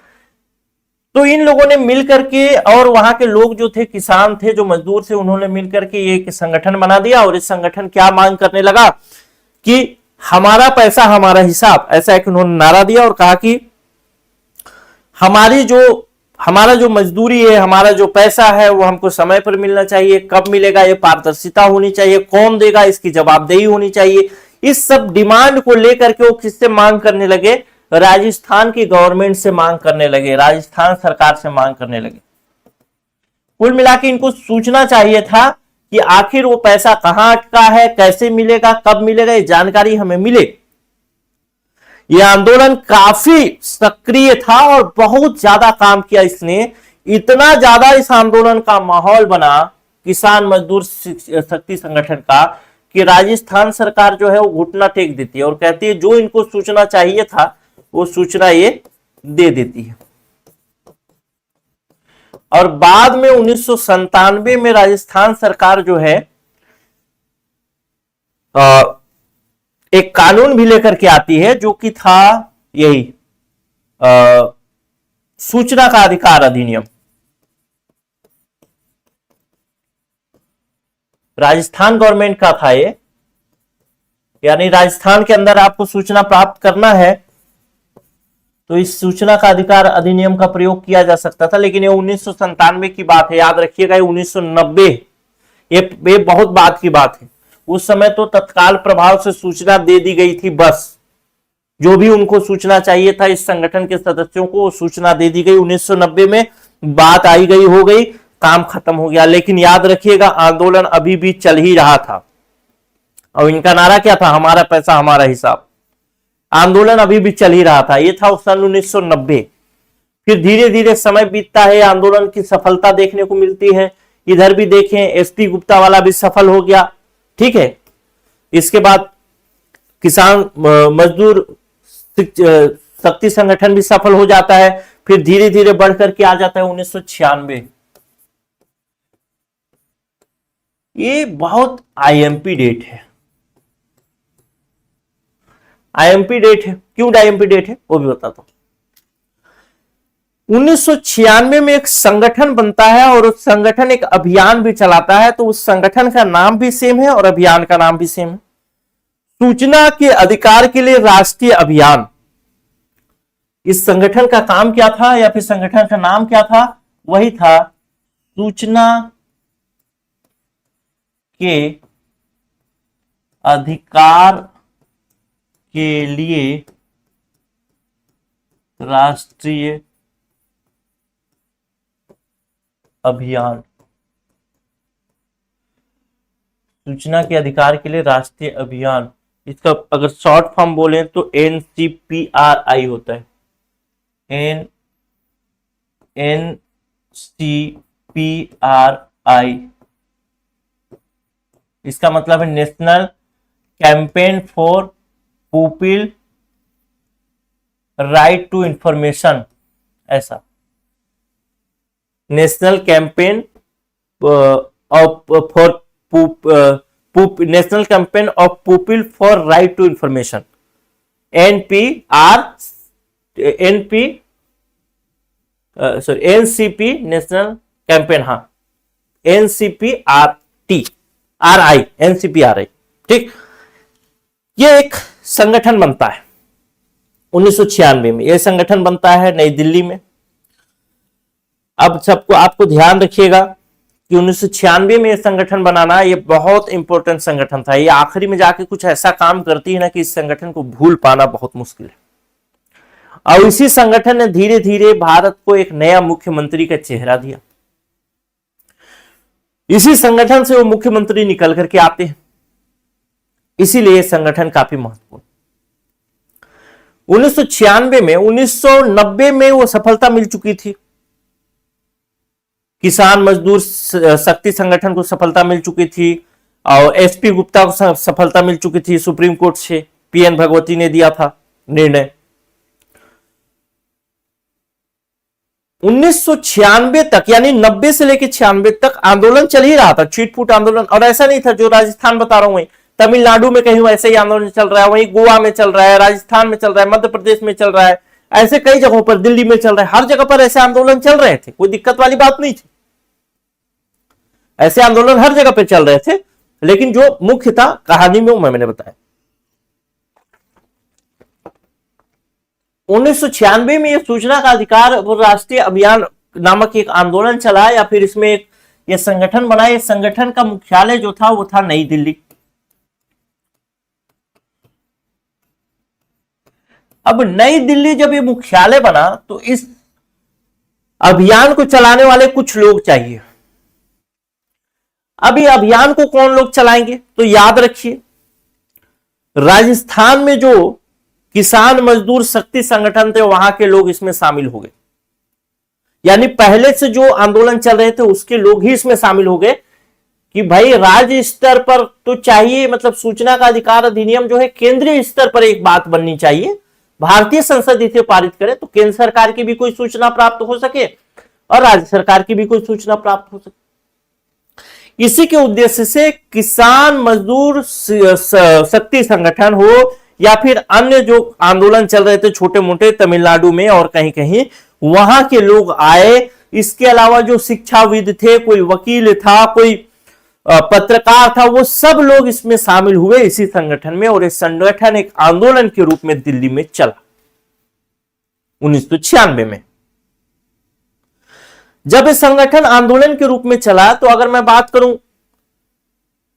तो इन लोगों ने मिल करके, और वहां के लोग जो थे, किसान थे, जो मजदूर थे, उन्होंने मिल करके एक संगठन बना दिया। और इस संगठन क्या मांग करने लगा कि हमारा पैसा हमारा हिसाब, ऐसा एक उन्होंने नारा दिया और कहा कि हमारा जो मजदूरी है, हमारा जो पैसा है, वो हमको समय पर मिलना चाहिए, कब मिलेगा ये पारदर्शिता होनी चाहिए, कौन देगा इसकी जवाबदेही होनी चाहिए। इस सब डिमांड को लेकर के वो किससे मांग करने लगे, राजस्थान की गवर्नमेंट से मांग करने लगे, राजस्थान सरकार से मांग करने लगे। कुल मिला के इनको सूचना चाहिए था कि आखिर वो पैसा कहां अटका है, कैसे मिलेगा, कब मिलेगा, ये जानकारी हमें मिले। यह आंदोलन काफी सक्रिय था और बहुत ज्यादा काम किया इसने। इतना ज्यादा इस आंदोलन का माहौल बना किसान मजदूर शक्ति संगठन का, कि राजस्थान सरकार जो है वो घुटना टेक देती है और कहती है जो इनको सूचना चाहिए था वो सूचना ये दे देती है। और बाद में 1997 में राजस्थान सरकार जो है एक कानून भी लेकर के आती है, जो कि था यही सूचना का अधिकार अधिनियम। राजस्थान गवर्नमेंट का था ये, यानी राजस्थान के अंदर आपको सूचना प्राप्त करना है तो इस सूचना का अधिकार अधिनियम का प्रयोग किया जा सकता था। लेकिन ये 1997 की बात है, याद रखिएगा, 1990, ये बहुत बात की बात है। उस समय तो तत्काल प्रभाव से सूचना दे दी गई थी, बस जो भी उनको सूचना चाहिए था इस संगठन के सदस्यों को, वो सूचना दे दी गई। 1990 में बात आई गई, हो गई, काम खत्म हो गया। लेकिन याद रखिएगा आंदोलन अभी भी चल ही रहा था, और इनका नारा क्या था, हमारा पैसा हमारा हिसाब। आंदोलन अभी भी चल ही रहा था, ये था सन 1990। फिर धीरे धीरे समय बीतता है, आंदोलन की सफलता देखने को मिलती है। इधर भी देखें, एसपी गुप्ता वाला भी सफल हो गया, ठीक है। इसके बाद किसान मजदूर शक्ति संगठन भी सफल हो जाता है। फिर धीरे धीरे बढ़कर के आ जाता है 1996। ये बहुत आईएमपी डेट है, आईएमपी डेट है। क्यों आईएमपी डेट है वो भी बताता हूं। 1996 में एक संगठन बनता है और उस संगठन एक अभियान भी चलाता है। तो उस संगठन का नाम भी सेम है और अभियान का नाम भी सेम है, सूचना के अधिकार के लिए राष्ट्रीय अभियान। इस संगठन का काम क्या था, या फिर संगठन का नाम क्या था, वही था सूचना के अधिकार के लिए राष्ट्रीय अभियान। सूचना के अधिकार के लिए राष्ट्रीय अभियान, इसका अगर शॉर्ट फॉर्म बोले तो NCPRI होता है, NCPRI। इसका मतलब है national campaign for people right to information, ऐसा national campaign for national campaign of people for right to information, NCP national campaign, हाँ NCPRI, ठीक। ये एक संगठन बनता है 1996 में, यह संगठन बनता है नई दिल्ली में। अब सबको आपको ध्यान रखिएगा कि 1996 में यह संगठन बनाना, यह बहुत इंपॉर्टेंट संगठन था। ये आखिरी में जाके कुछ ऐसा काम करती है ना कि इस संगठन को भूल पाना बहुत मुश्किल है। और इसी संगठन ने धीरे धीरे भारत को एक नया मुख्यमंत्री का चेहरा दिया। इसी संगठन से वो मुख्यमंत्री निकल करके आते हैं, इसीलिए संगठन काफी महत्वपूर्ण। 1996 में, 1990 में वो सफलता मिल चुकी थी, किसान मजदूर शक्ति संगठन को सफलता मिल चुकी थी, और एसपी गुप्ता को सफलता मिल चुकी थी सुप्रीम कोर्ट से, पीएन भगवती ने दिया था निर्णय। 1996 तक, यानी 90 से लेकर 96 तक आंदोलन चल ही रहा था, छिटपुट आंदोलन। और ऐसा नहीं था जो राजस्थान बता रहा हूं, तमिलनाडु में कहीं ऐसे ही आंदोलन चल रहा है, वहीं गोवा में चल रहा है, राजस्थान में चल रहा है, मध्य प्रदेश में चल रहा है, ऐसे कई जगहों पर, दिल्ली में चल रहा है, हर जगह पर ऐसे आंदोलन चल रहे थे, कोई दिक्कत वाली बात नहीं थी। ऐसे आंदोलन हर जगह पर चल रहे थे, लेकिन जो मुख्य था कहानी में वो मैंने बताया। 1996 में यह सूचना का अधिकार राष्ट्रीय अभियान नामक एक आंदोलन चला, या फिर इसमें एक यह संगठन बना। यह संगठन का मुख्यालय जो था वो था नई दिल्ली। अब नई दिल्ली जब ये मुख्यालय बना तो इस अभियान को चलाने वाले कुछ लोग चाहिए। अब ये अभियान को कौन लोग चलाएंगे, तो याद रखिए राजस्थान में जो किसान मजदूर शक्ति संगठन थे वहां के लोग इसमें शामिल हो गए, यानी पहले से जो आंदोलन चल रहे थे उसके लोग ही इसमें शामिल हो गए कि भाई राज्य स्तर पर तो चाहिए, मतलब सूचना का अधिकार अधिनियम जो है केंद्रीय स्तर पर एक बात बननी चाहिए, भारतीय संसद इसे पारित करे तो केंद्र सरकार की भी कोई सूचना प्राप्त हो सके और राज्य सरकार की भी कोई सूचना प्राप्त हो सके। इसी के उद्देश्य से किसान मजदूर शक्ति संगठन हो या फिर अन्य जो आंदोलन चल रहे थे छोटे मोटे तमिलनाडु में और कहीं कहीं, वहां के लोग आए। इसके अलावा जो शिक्षाविद थे, कोई वकील था, कोई पत्रकार था, वो सब लोग इसमें शामिल हुए इसी संगठन में, और इस संगठन एक आंदोलन के रूप में दिल्ली में चला 1996 में। जब इस संगठन आंदोलन के रूप में चला तो अगर मैं बात करूं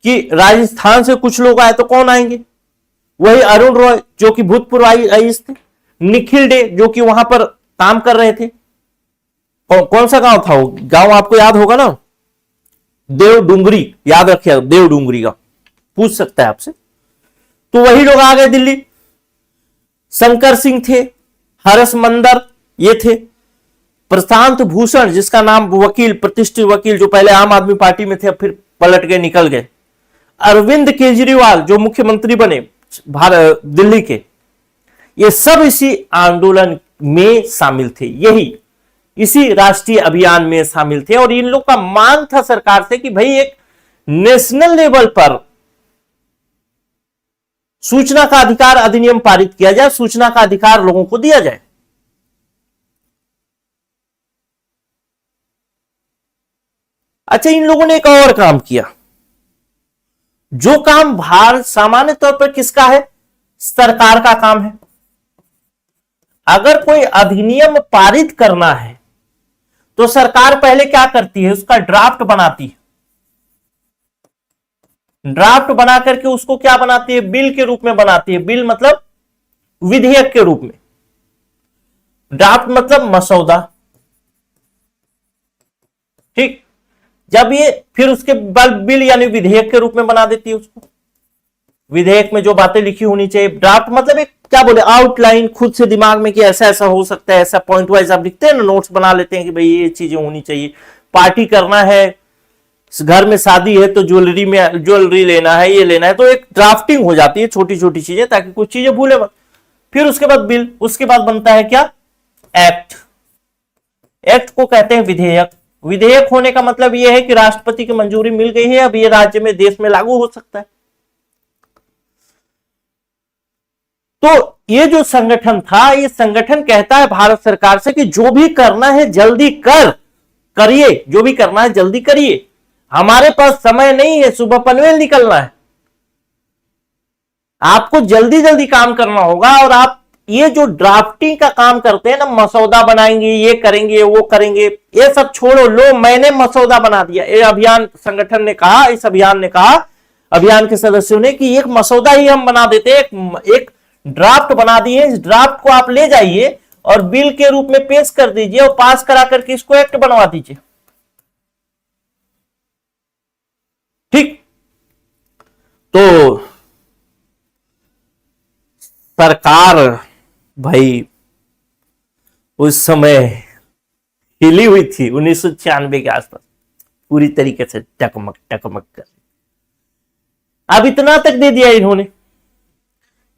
कि राजस्थान से कुछ लोग आए तो कौन आएंगे, वही अरुण रॉय जो कि भूतपूर्व आईएएस थे, निखिल डे जो कि वहां पर काम कर रहे थे। कौन सा गांव था वो गांव, आपको याद होगा ना, देवडुंगरी, याद रखिए देवडुंगरी का, पूछ सकता है आपसे। तो वही लोग आ गए दिल्ली। शंकर सिंह थे, हर्ष मंदर ये थे, प्रशांत भूषण जिसका नाम वकील, प्रतिष्ठित वकील जो पहले आम आदमी पार्टी में थे अब फिर पलट गए, निकल गए, अरविंद केजरीवाल जो मुख्यमंत्री बने भारत दिल्ली के, ये सब इसी आंदोलन में शामिल थे, यही इसी राष्ट्रीय अभियान में शामिल थे। और इन लोग का मांग था सरकार से कि भाई एक नेशनल लेवल पर सूचना का अधिकार अधिनियम पारित किया जाए, सूचना का अधिकार लोगों को दिया जाए। अच्छा, इन लोगों ने एक और काम किया, जो काम भारत सामान्य तौर पर किसका है, सरकार का काम है। अगर कोई अधिनियम पारित करना है तो सरकार पहले क्या करती है, उसका ड्राफ्ट बनाती है। ड्राफ्ट बना करके उसको क्या बनाती है, बिल के रूप में बनाती है। बिल मतलब विधेयक के रूप में, ड्राफ्ट मतलब मसौदा, ठीक। जब ये फिर उसके बाद बिल यानी विधेयक के रूप में बना देती है उसको। विधेयक में जो बातें लिखी होनी चाहिए, ड्राफ्ट मतलब एक क्या बोले आउटलाइन खुद से दिमाग में कि ऐसा ऐसा हो सकता है, ऐसा पॉइंट वाइज आप लिखते हैं ना, नोट्स बना लेते हैं कि भाई ये चीजें होनी चाहिए, पार्टी करना है, घर में शादी है तो ज्वेलरी लेना है, ये लेना है, तो एक ड्राफ्टिंग हो जाती है छोटी छोटी चीजें ताकि कुछ चीजें भूले मत। फिर उसके बाद बिल, उसके बाद बनता है क्या, एक्ट। एक्ट को कहते हैं विधेयक। विधेयक होने का मतलब यह है कि राष्ट्रपति की मंजूरी मिल गई है, अब ये राज्य में देश में लागू हो सकता है। तो ये जो संगठन था, ये संगठन कहता है भारत सरकार से कि जो भी करना है जल्दी करिए, जो भी करना है जल्दी करिए, हमारे पास समय नहीं है, सुबह पनवेल निकलना है, आपको जल्दी जल्दी काम करना होगा। और आप ये जो ड्राफ्टिंग का काम करते हैं ना, मसौदा बनाएंगे, ये करेंगे, वो करेंगे, ये सब छोड़ो, लो मैंने मसौदा बना दिया। ये अभियान संगठन ने कहा, इस अभियान ने कहा, अभियान के सदस्यों ने कि एक मसौदा ही हम बना देते, एक ड्राफ्ट बना दिए, इस ड्राफ्ट को आप ले जाइए और बिल के रूप में पेश कर दीजिए और पास करा करके इसको एक्ट बनवा दीजिए। ठीक, तो सरकार भाई उस समय हिली हुई थी 1996 के आसपास, पूरी तरीके से टकमक टकमक कर। अब इतना तक दे दिया इन्होंने,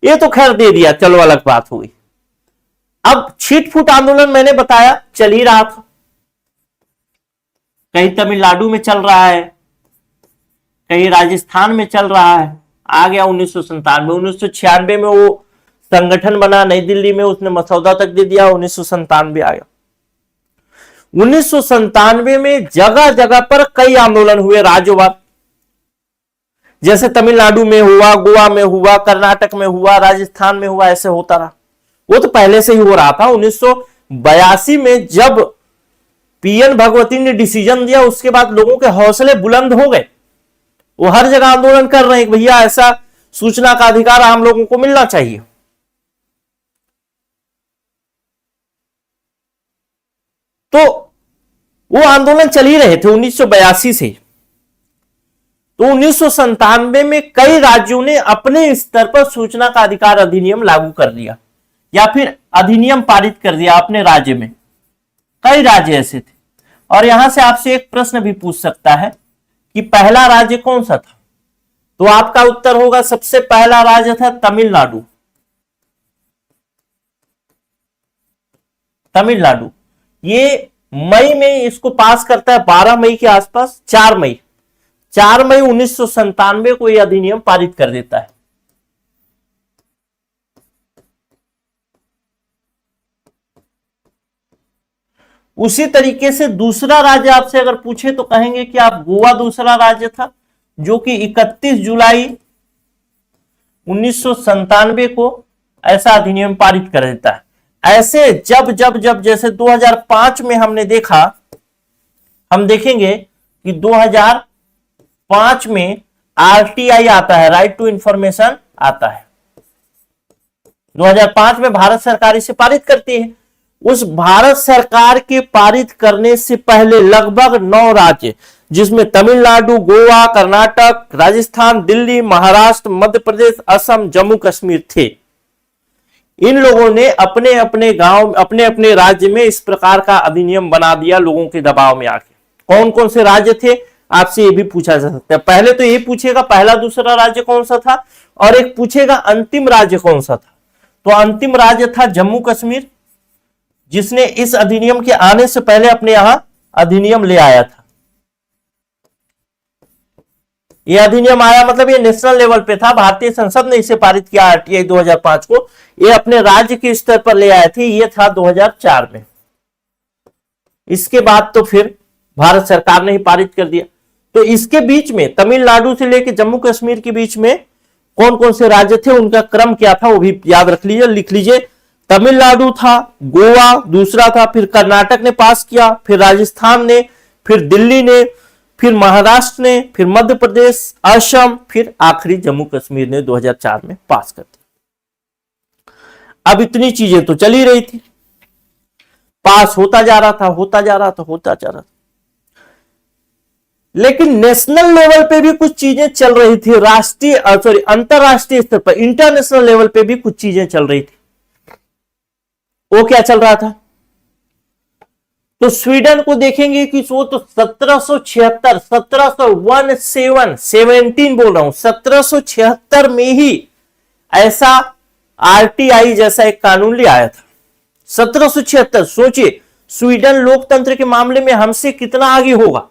ये तो खैर दे दिया, चलो अलग बात हुई। अब छिटफुट आंदोलन मैंने बताया चल ही रहा था, कहीं तमिलनाडु में चल रहा है, कहीं राजस्थान में चल रहा है। आ गया 1996 में वो संगठन बना नई दिल्ली में, उसने मसौदा तक दे दिया, 1997 आ गया। 1997 में जगह जगह पर कई आंदोलन हुए राज्यवाद, जैसे तमिलनाडु में हुआ, गोवा में हुआ, कर्नाटक में हुआ, राजस्थान में हुआ, ऐसे होता रहा। वो तो पहले से ही हो रहा था। 1982 में जब पीएन भगवती ने डिसीजन दिया, उसके बाद लोगों के हौसले बुलंद हो गए, वो हर जगह आंदोलन कर रहे हैं कि भैया ऐसा सूचना का अधिकार आम लोगों को मिलना चाहिए। तो वो आंदोलन चल ही रहे थे 1982 से। तो 1997 में कई राज्यों ने अपने स्तर पर सूचना का अधिकार अधिनियम लागू कर दिया या फिर अधिनियम पारित कर दिया अपने राज्य में। कई राज्य ऐसे थे। और यहां से आपसे एक प्रश्न भी पूछ सकता है कि पहला राज्य कौन सा था, तो आपका उत्तर होगा सबसे पहला राज्य था तमिलनाडु। तमिलनाडु ये मई में इसको पास करता है, 12 मई के आसपास, 4 मई 1997 को यह अधिनियम पारित कर देता है। उसी तरीके से दूसरा राज्य आपसे अगर पूछे तो कहेंगे कि आप गोवा दूसरा राज्य था, जो कि 31 जुलाई 1997 को ऐसा अधिनियम पारित कर देता है। ऐसे जब जब जब जैसे 2005 में हमने देखा, हम देखेंगे कि 2005 में आरटीआई आता है, राइट टू इंफॉर्मेशन आता है। 2005 में भारत सरकार इसे पारित करती है। उस भारत सरकार के पारित करने से पहले लगभग 9 राज्य, जिसमें तमिलनाडु, गोवा, कर्नाटक, राजस्थान, दिल्ली, महाराष्ट्र, मध्य प्रदेश, असम, जम्मू कश्मीर थे। इन लोगों ने अपने अपने गांव, अपने अपने राज्य में इस प्रकार का अधिनियम बना दिया लोगों के दबाव में आके। कौन कौन से राज्य थे आपसे ये भी पूछा जा सकता है। पहले तो ये पूछेगा पहला दूसरा राज्य कौन सा था, और एक पूछेगा अंतिम राज्य कौन सा था। तो अंतिम राज्य था जम्मू कश्मीर, जिसने इस अधिनियम के आने से पहले अपने यहां अधिनियम ले आया था। यह अधिनियम आया मतलब ये नेशनल लेवल पे था, भारतीय संसद ने इसे पारित किया आरटीआई 2005 को। ये अपने राज्य के स्तर पर ले आए थे, ये था 2004 में। इसके बाद तो फिर भारत सरकार ने ही पारित कर दिया। तो इसके बीच में तमिलनाडु से लेकर जम्मू कश्मीर के बीच में कौन कौन से राज्य थे, उनका क्रम क्या था वो भी याद रख लीजिए, लिख लीजिए। तमिलनाडु था, गोवा दूसरा था, फिर कर्नाटक ने पास किया, फिर राजस्थान ने, फिर दिल्ली ने, फिर महाराष्ट्र ने, फिर मध्य प्रदेश, असम, फिर आखिरी जम्मू कश्मीर ने 2004 में पास कर दिया। अब इतनी चीजें तो चल ही रही थी, पास होता जा रहा था, होता जा रहा था, होता जा रहा था। लेकिन नेशनल लेवल पे भी कुछ चीजें चल रही थी, राष्ट्रीय सॉरी अंतरराष्ट्रीय स्तर पर, इंटरनेशनल लेवल पे भी कुछ चीजें चल रही थी। वो क्या चल रहा था? तो स्वीडन को देखेंगे कि वो तो 1776 17 बोल रहा हूं, 1776 में ही ऐसा आरटीआई जैसा एक कानून ले आया था। 1776, सोचिए स्वीडन लोकतंत्र के मामले में हमसे कितना आगे होगा।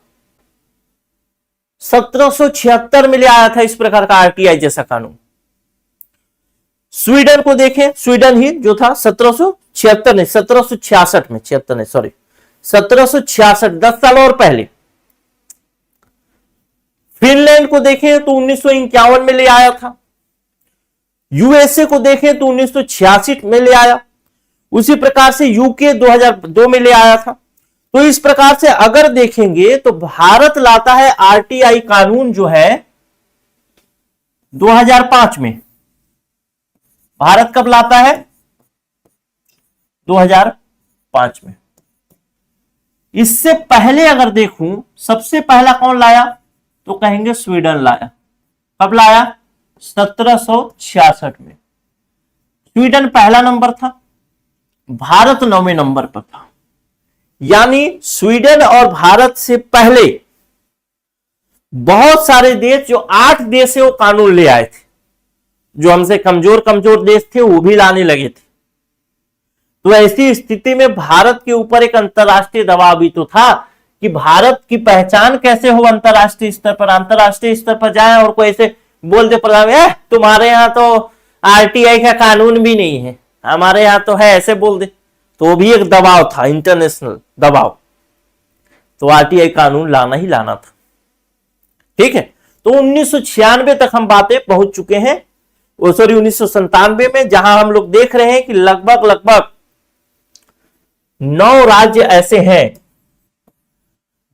1776 में ले आया था इस प्रकार का आरटीआई जैसा कानून। स्वीडन को देखें, स्वीडन ही जो था 1776 नहीं 1766 में, 76 नहीं सॉरी 1766, 10 साल और पहले। फिनलैंड को देखें तो 1951 में ले आया था। यूएसए को देखें तो 1986 में ले आया। उसी प्रकार से यूके 2002 में ले आया था। तो इस प्रकार से अगर देखेंगे तो भारत लाता है आरटीआई कानून जो है 2005 में। भारत कब लाता है? 2005 में। इससे पहले अगर देखूं सबसे पहला कौन लाया तो कहेंगे स्वीडन लाया। कब लाया? 1766 में। स्वीडन पहला नंबर था, भारत 9वें नंबर पर था। यानी स्वीडन और भारत से पहले बहुत सारे देश, जो 8 देश है वो कानून ले आए थे। जो हमसे कमजोर देश थे वो भी लाने लगे थे। तो ऐसी स्थिति में भारत के ऊपर एक अंतरराष्ट्रीय दबाव भी तो था कि भारत की पहचान कैसे हो अंतरराष्ट्रीय स्तर पर। अंतरराष्ट्रीय स्तर पर जाए और कोई ऐसे बोल दे प्रधान, तुम्हारे यहां तो आरटीआई का कानून भी नहीं है, हमारे यहां तो है, ऐसे बोल दे, तो भी एक दबाव था, इंटरनेशनल दबाव। तो आरटीआई कानून लाना ही लाना था। ठीक है, तो 1996 तक हम बातें पहुंच चुके हैं, सॉरी 1997 में, जहां हम लोग देख रहे हैं कि लगभग 9 राज्य ऐसे हैं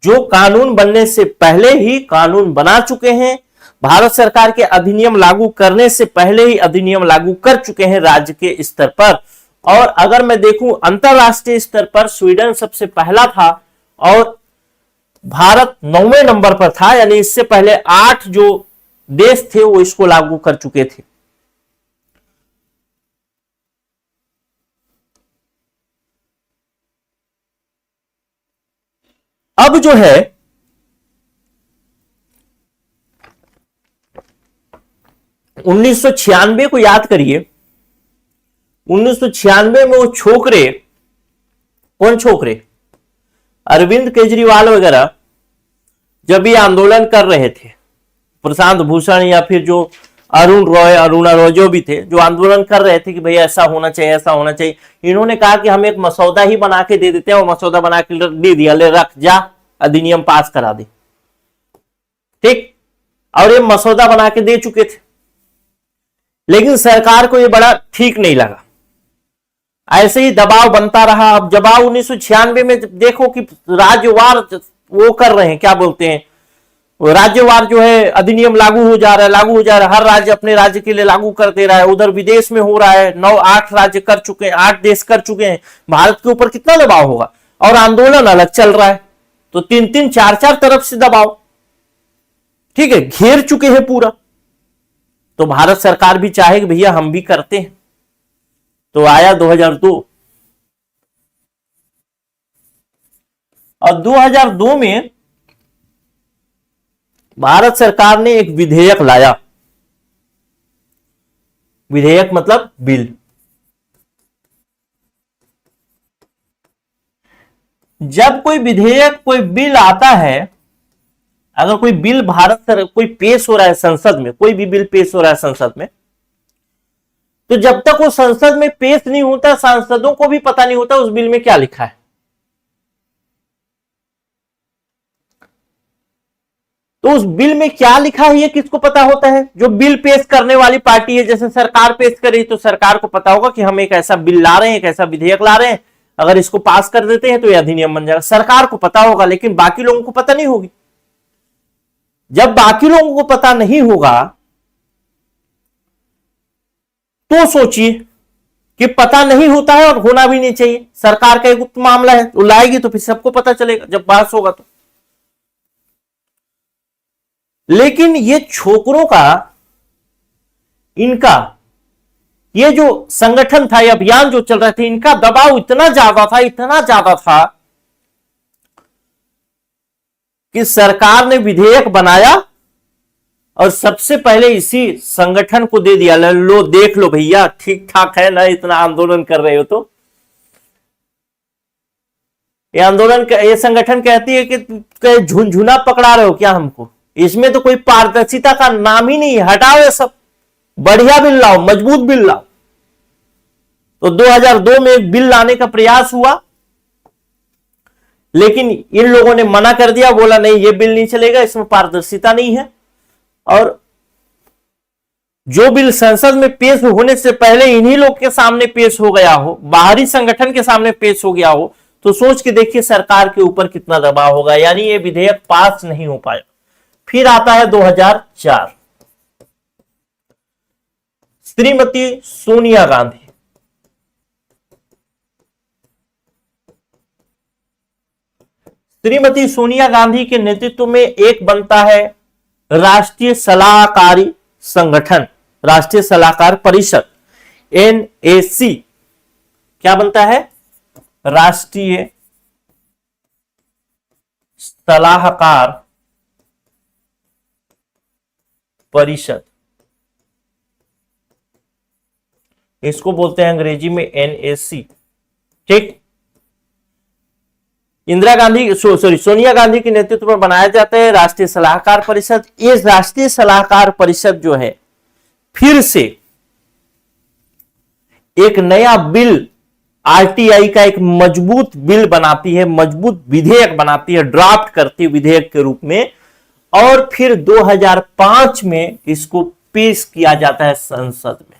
जो कानून बनने से पहले ही कानून बना चुके हैं। भारत सरकार के अधिनियम लागू करने से पहले ही अधिनियम लागू कर चुके हैं राज्य के स्तर पर। और अगर मैं देखूं अंतरराष्ट्रीय स्तर पर स्वीडन सबसे पहला था और भारत 9वें नंबर पर था। यानी इससे पहले 8 जो देश थे वो इसको लागू कर चुके थे। अब जो है 1996 को याद करिए। 1996 में वो छोकरे, कौन छोकरे? अरविंद केजरीवाल वगैरह जब ये आंदोलन कर रहे थे, प्रशांत भूषण या फिर जो अरुणा रॉय जो भी थे, जो आंदोलन कर रहे थे कि भाई ऐसा होना चाहिए, ऐसा होना चाहिए, इन्होंने कहा कि हम एक मसौदा ही बना के दे देते हैं। वो मसौदा बना के दे दिया, ले रख जा, अधिनियम पास करा दे। ठीक, और ये मसौदा बना के दे चुके थे, लेकिन सरकार को ये बड़ा ठीक नहीं लगा। ऐसे ही दबाव बनता रहा। अब दबाव 1996 में देखो कि राज्यवार वो कर रहे हैं, क्या बोलते हैं, राज्यवार जो है अधिनियम लागू हो जा रहा है, हर राज्य अपने राज्य के लिए लागू कर दे रहा है। उधर विदेश में हो रहा है, 9-8 राज्य कर चुके हैं, 8 देश कर चुके हैं। भारत के ऊपर कितना दबाव होगा? और आंदोलन अलग चल रहा है, तो 3-3, 4-4 तरफ से दबाव, ठीक है, घेर चुके हैं पूरा। तो भारत सरकार भी चाहे कि भैया हम भी करते हैं। तो आया 2002, और 2002 में भारत सरकार ने एक विधेयक लाया। विधेयक मतलब बिल। जब कोई विधेयक, कोई बिल आता है, अगर कोई बिल भारत सर कोई पेश हो रहा है संसद में, कोई भी बिल पेश हो रहा है संसद में, तो जब तक वो संसद में पेश नहीं होता, सांसदों को भी पता नहीं होता उस बिल में क्या लिखा है। तो उस बिल में क्या लिखा है ये किसको पता होता है? जो बिल पेश करने वाली पार्टी है। जैसे सरकार पेश करी तो सरकार को पता होगा कि हम एक ऐसा बिल ला रहे हैं, एक ऐसा विधेयक ला रहे हैं, अगर इसको पास कर देते हैं तो यह अधिनियम बन जाएगा। सरकार को पता होगा, लेकिन बाकी लोगों को पता नहीं होगी। जब बाकी लोगों को पता नहीं होगा तो सोचिए कि पता नहीं होता है और होना भी नहीं चाहिए। सरकार का एक गुप्त मामला है, वो लाएगी तो फिर सबको पता चलेगा जब पास होगा। तो लेकिन ये छोकरों का, इनका ये जो संगठन था, ये अभियान जो चल रहे थे, इनका दबाव इतना ज्यादा था, इतना ज्यादा था कि सरकार ने विधेयक बनाया और सबसे पहले इसी संगठन को दे दिया, लो देख लो भैया, ठीक ठाक है ना, इतना आंदोलन कर रहे हो तो। ये आंदोलन, ये संगठन कहती है कि झुनझुना पकड़ा रहे हो क्या हमको, इसमें तो कोई पारदर्शिता का नाम ही नहीं है, हटाओ ये सब, बढ़िया बिल लाओ, मजबूत बिल लाओ। तो 2002 में एक बिल लाने का प्रयास हुआ, लेकिन इन लोगों ने मना कर दिया, बोला नहीं ये बिल नहीं चलेगा, इसमें पारदर्शिता नहीं है। और जो बिल संसद में पेश होने से पहले इन्हीं लोग के सामने पेश हो गया हो, बाहरी संगठन के सामने पेश हो गया हो, तो सोच के देखिए सरकार के ऊपर कितना दबाव होगा, यानी ये विधेयक पास नहीं हो पाया। फिर आता है 2004, श्रीमती सोनिया गांधी। श्रीमती सोनिया गांधी के नेतृत्व में एक बनता है राष्ट्रीय सलाहकारी संगठन, राष्ट्रीय सलाहकार परिषद, NAC। क्या बनता है? राष्ट्रीय सलाहकार परिषद, इसको बोलते हैं अंग्रेजी में NAC। ठीक, इंदिरा गांधी सोनिया गांधी के नेतृत्व में बनाया जाता है राष्ट्रीय सलाहकार परिषद। ये राष्ट्रीय सलाहकार परिषद जो है फिर से एक नया बिल, RTI का एक मजबूत बिल बनाती है, मजबूत विधेयक बनाती है, ड्राफ्ट करती है विधेयक के रूप में, और फिर 2005 में इसको पेश किया जाता है संसद में,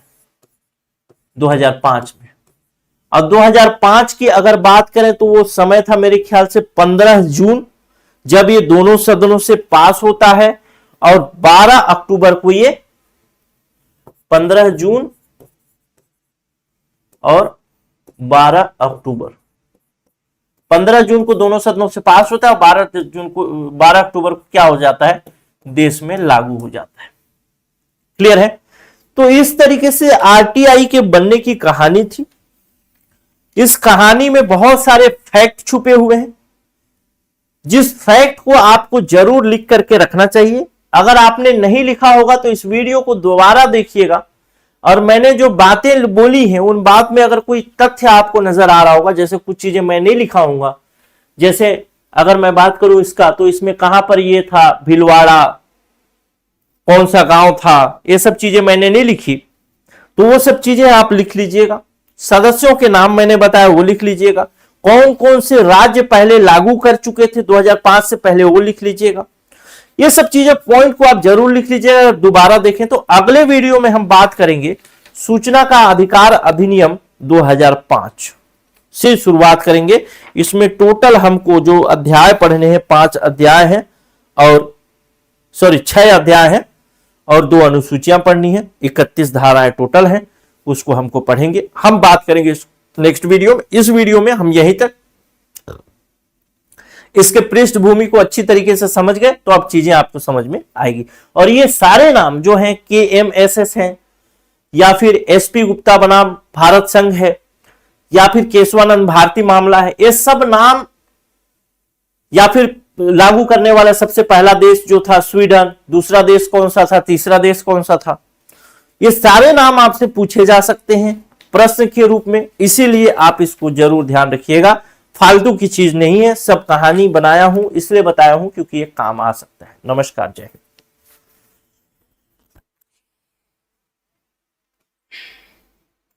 2005 में। और 2005 की अगर बात करें तो वो समय था मेरे ख्याल से 15 जून, जब ये दोनों सदनों से पास होता है, और 12 अक्टूबर को ये, 15 जून और 12 अक्टूबर, 15 जून को दोनों सदनों से पास होता है, और 12 अक्टूबर को क्या हो जाता है, देश में लागू हो जाता है। क्लियर है? तो इस तरीके से RTI के बनने की कहानी थी। इस कहानी में बहुत सारे फैक्ट छुपे हुए हैं, जिस फैक्ट को आपको जरूर लिख करके रखना चाहिए। अगर आपने नहीं लिखा होगा तो इस वीडियो को दोबारा देखिएगा, और मैंने जो बातें बोली हैं उन बात में अगर कोई तथ्य आपको नजर आ रहा होगा, जैसे कुछ चीजें मैं नहीं लिखा हूंगा, जैसे अगर मैं बात करूं इसका, तो इसमें कहां पर ये था, भीलवाड़ा, कौन सा गांव था, ये सब चीजें मैंने नहीं लिखी, तो वो सब चीजें आप लिख लीजिएगा। सदस्यों के नाम मैंने बताया वो लिख लीजिएगा। कौन कौन से राज्य पहले लागू कर चुके थे 2005 से पहले, वो लिख लीजिएगा। ये सब चीजें, पॉइंट को आप जरूर लिख लीजिएगा, दोबारा देखें। तो अगले वीडियो में हम बात करेंगे सूचना का अधिकार अधिनियम 2005 से शुरुआत करेंगे। इसमें टोटल हमको जो अध्याय पढ़ने हैं 5 अध्याय हैं, और 6 अध्याय हैं, और 2 अनुसूचियां पढ़नी है, 31 धाराएं टोटल हैं, उसको हमको पढ़ेंगे। हम बात करेंगे नेक्स्ट वीडियो में। इस वीडियो में हम यहीं तक, इसके पृष्ठभूमि को अच्छी तरीके से समझ गए तो अब चीजें आपको समझ में आएगी। और ये सारे नाम जो हैं, KMSS हैं, या फिर SP गुप्ता बनाम भारत संघ है, या फिर केशवानंद भारती मामला है, ये सब नाम, या फिर लागू करने वाला सबसे पहला देश जो था स्वीडन, दूसरा देश कौन सा था, तीसरा देश कौन सा था, ये सारे नाम आपसे पूछे जा सकते हैं प्रश्न के रूप में। इसीलिए आप इसको जरूर ध्यान रखिएगा, फालतू की चीज नहीं है, सब कहानी बनाया हूं, इसलिए बताया हूं क्योंकि ये काम आ सकता है। नमस्कार, जय हिंद।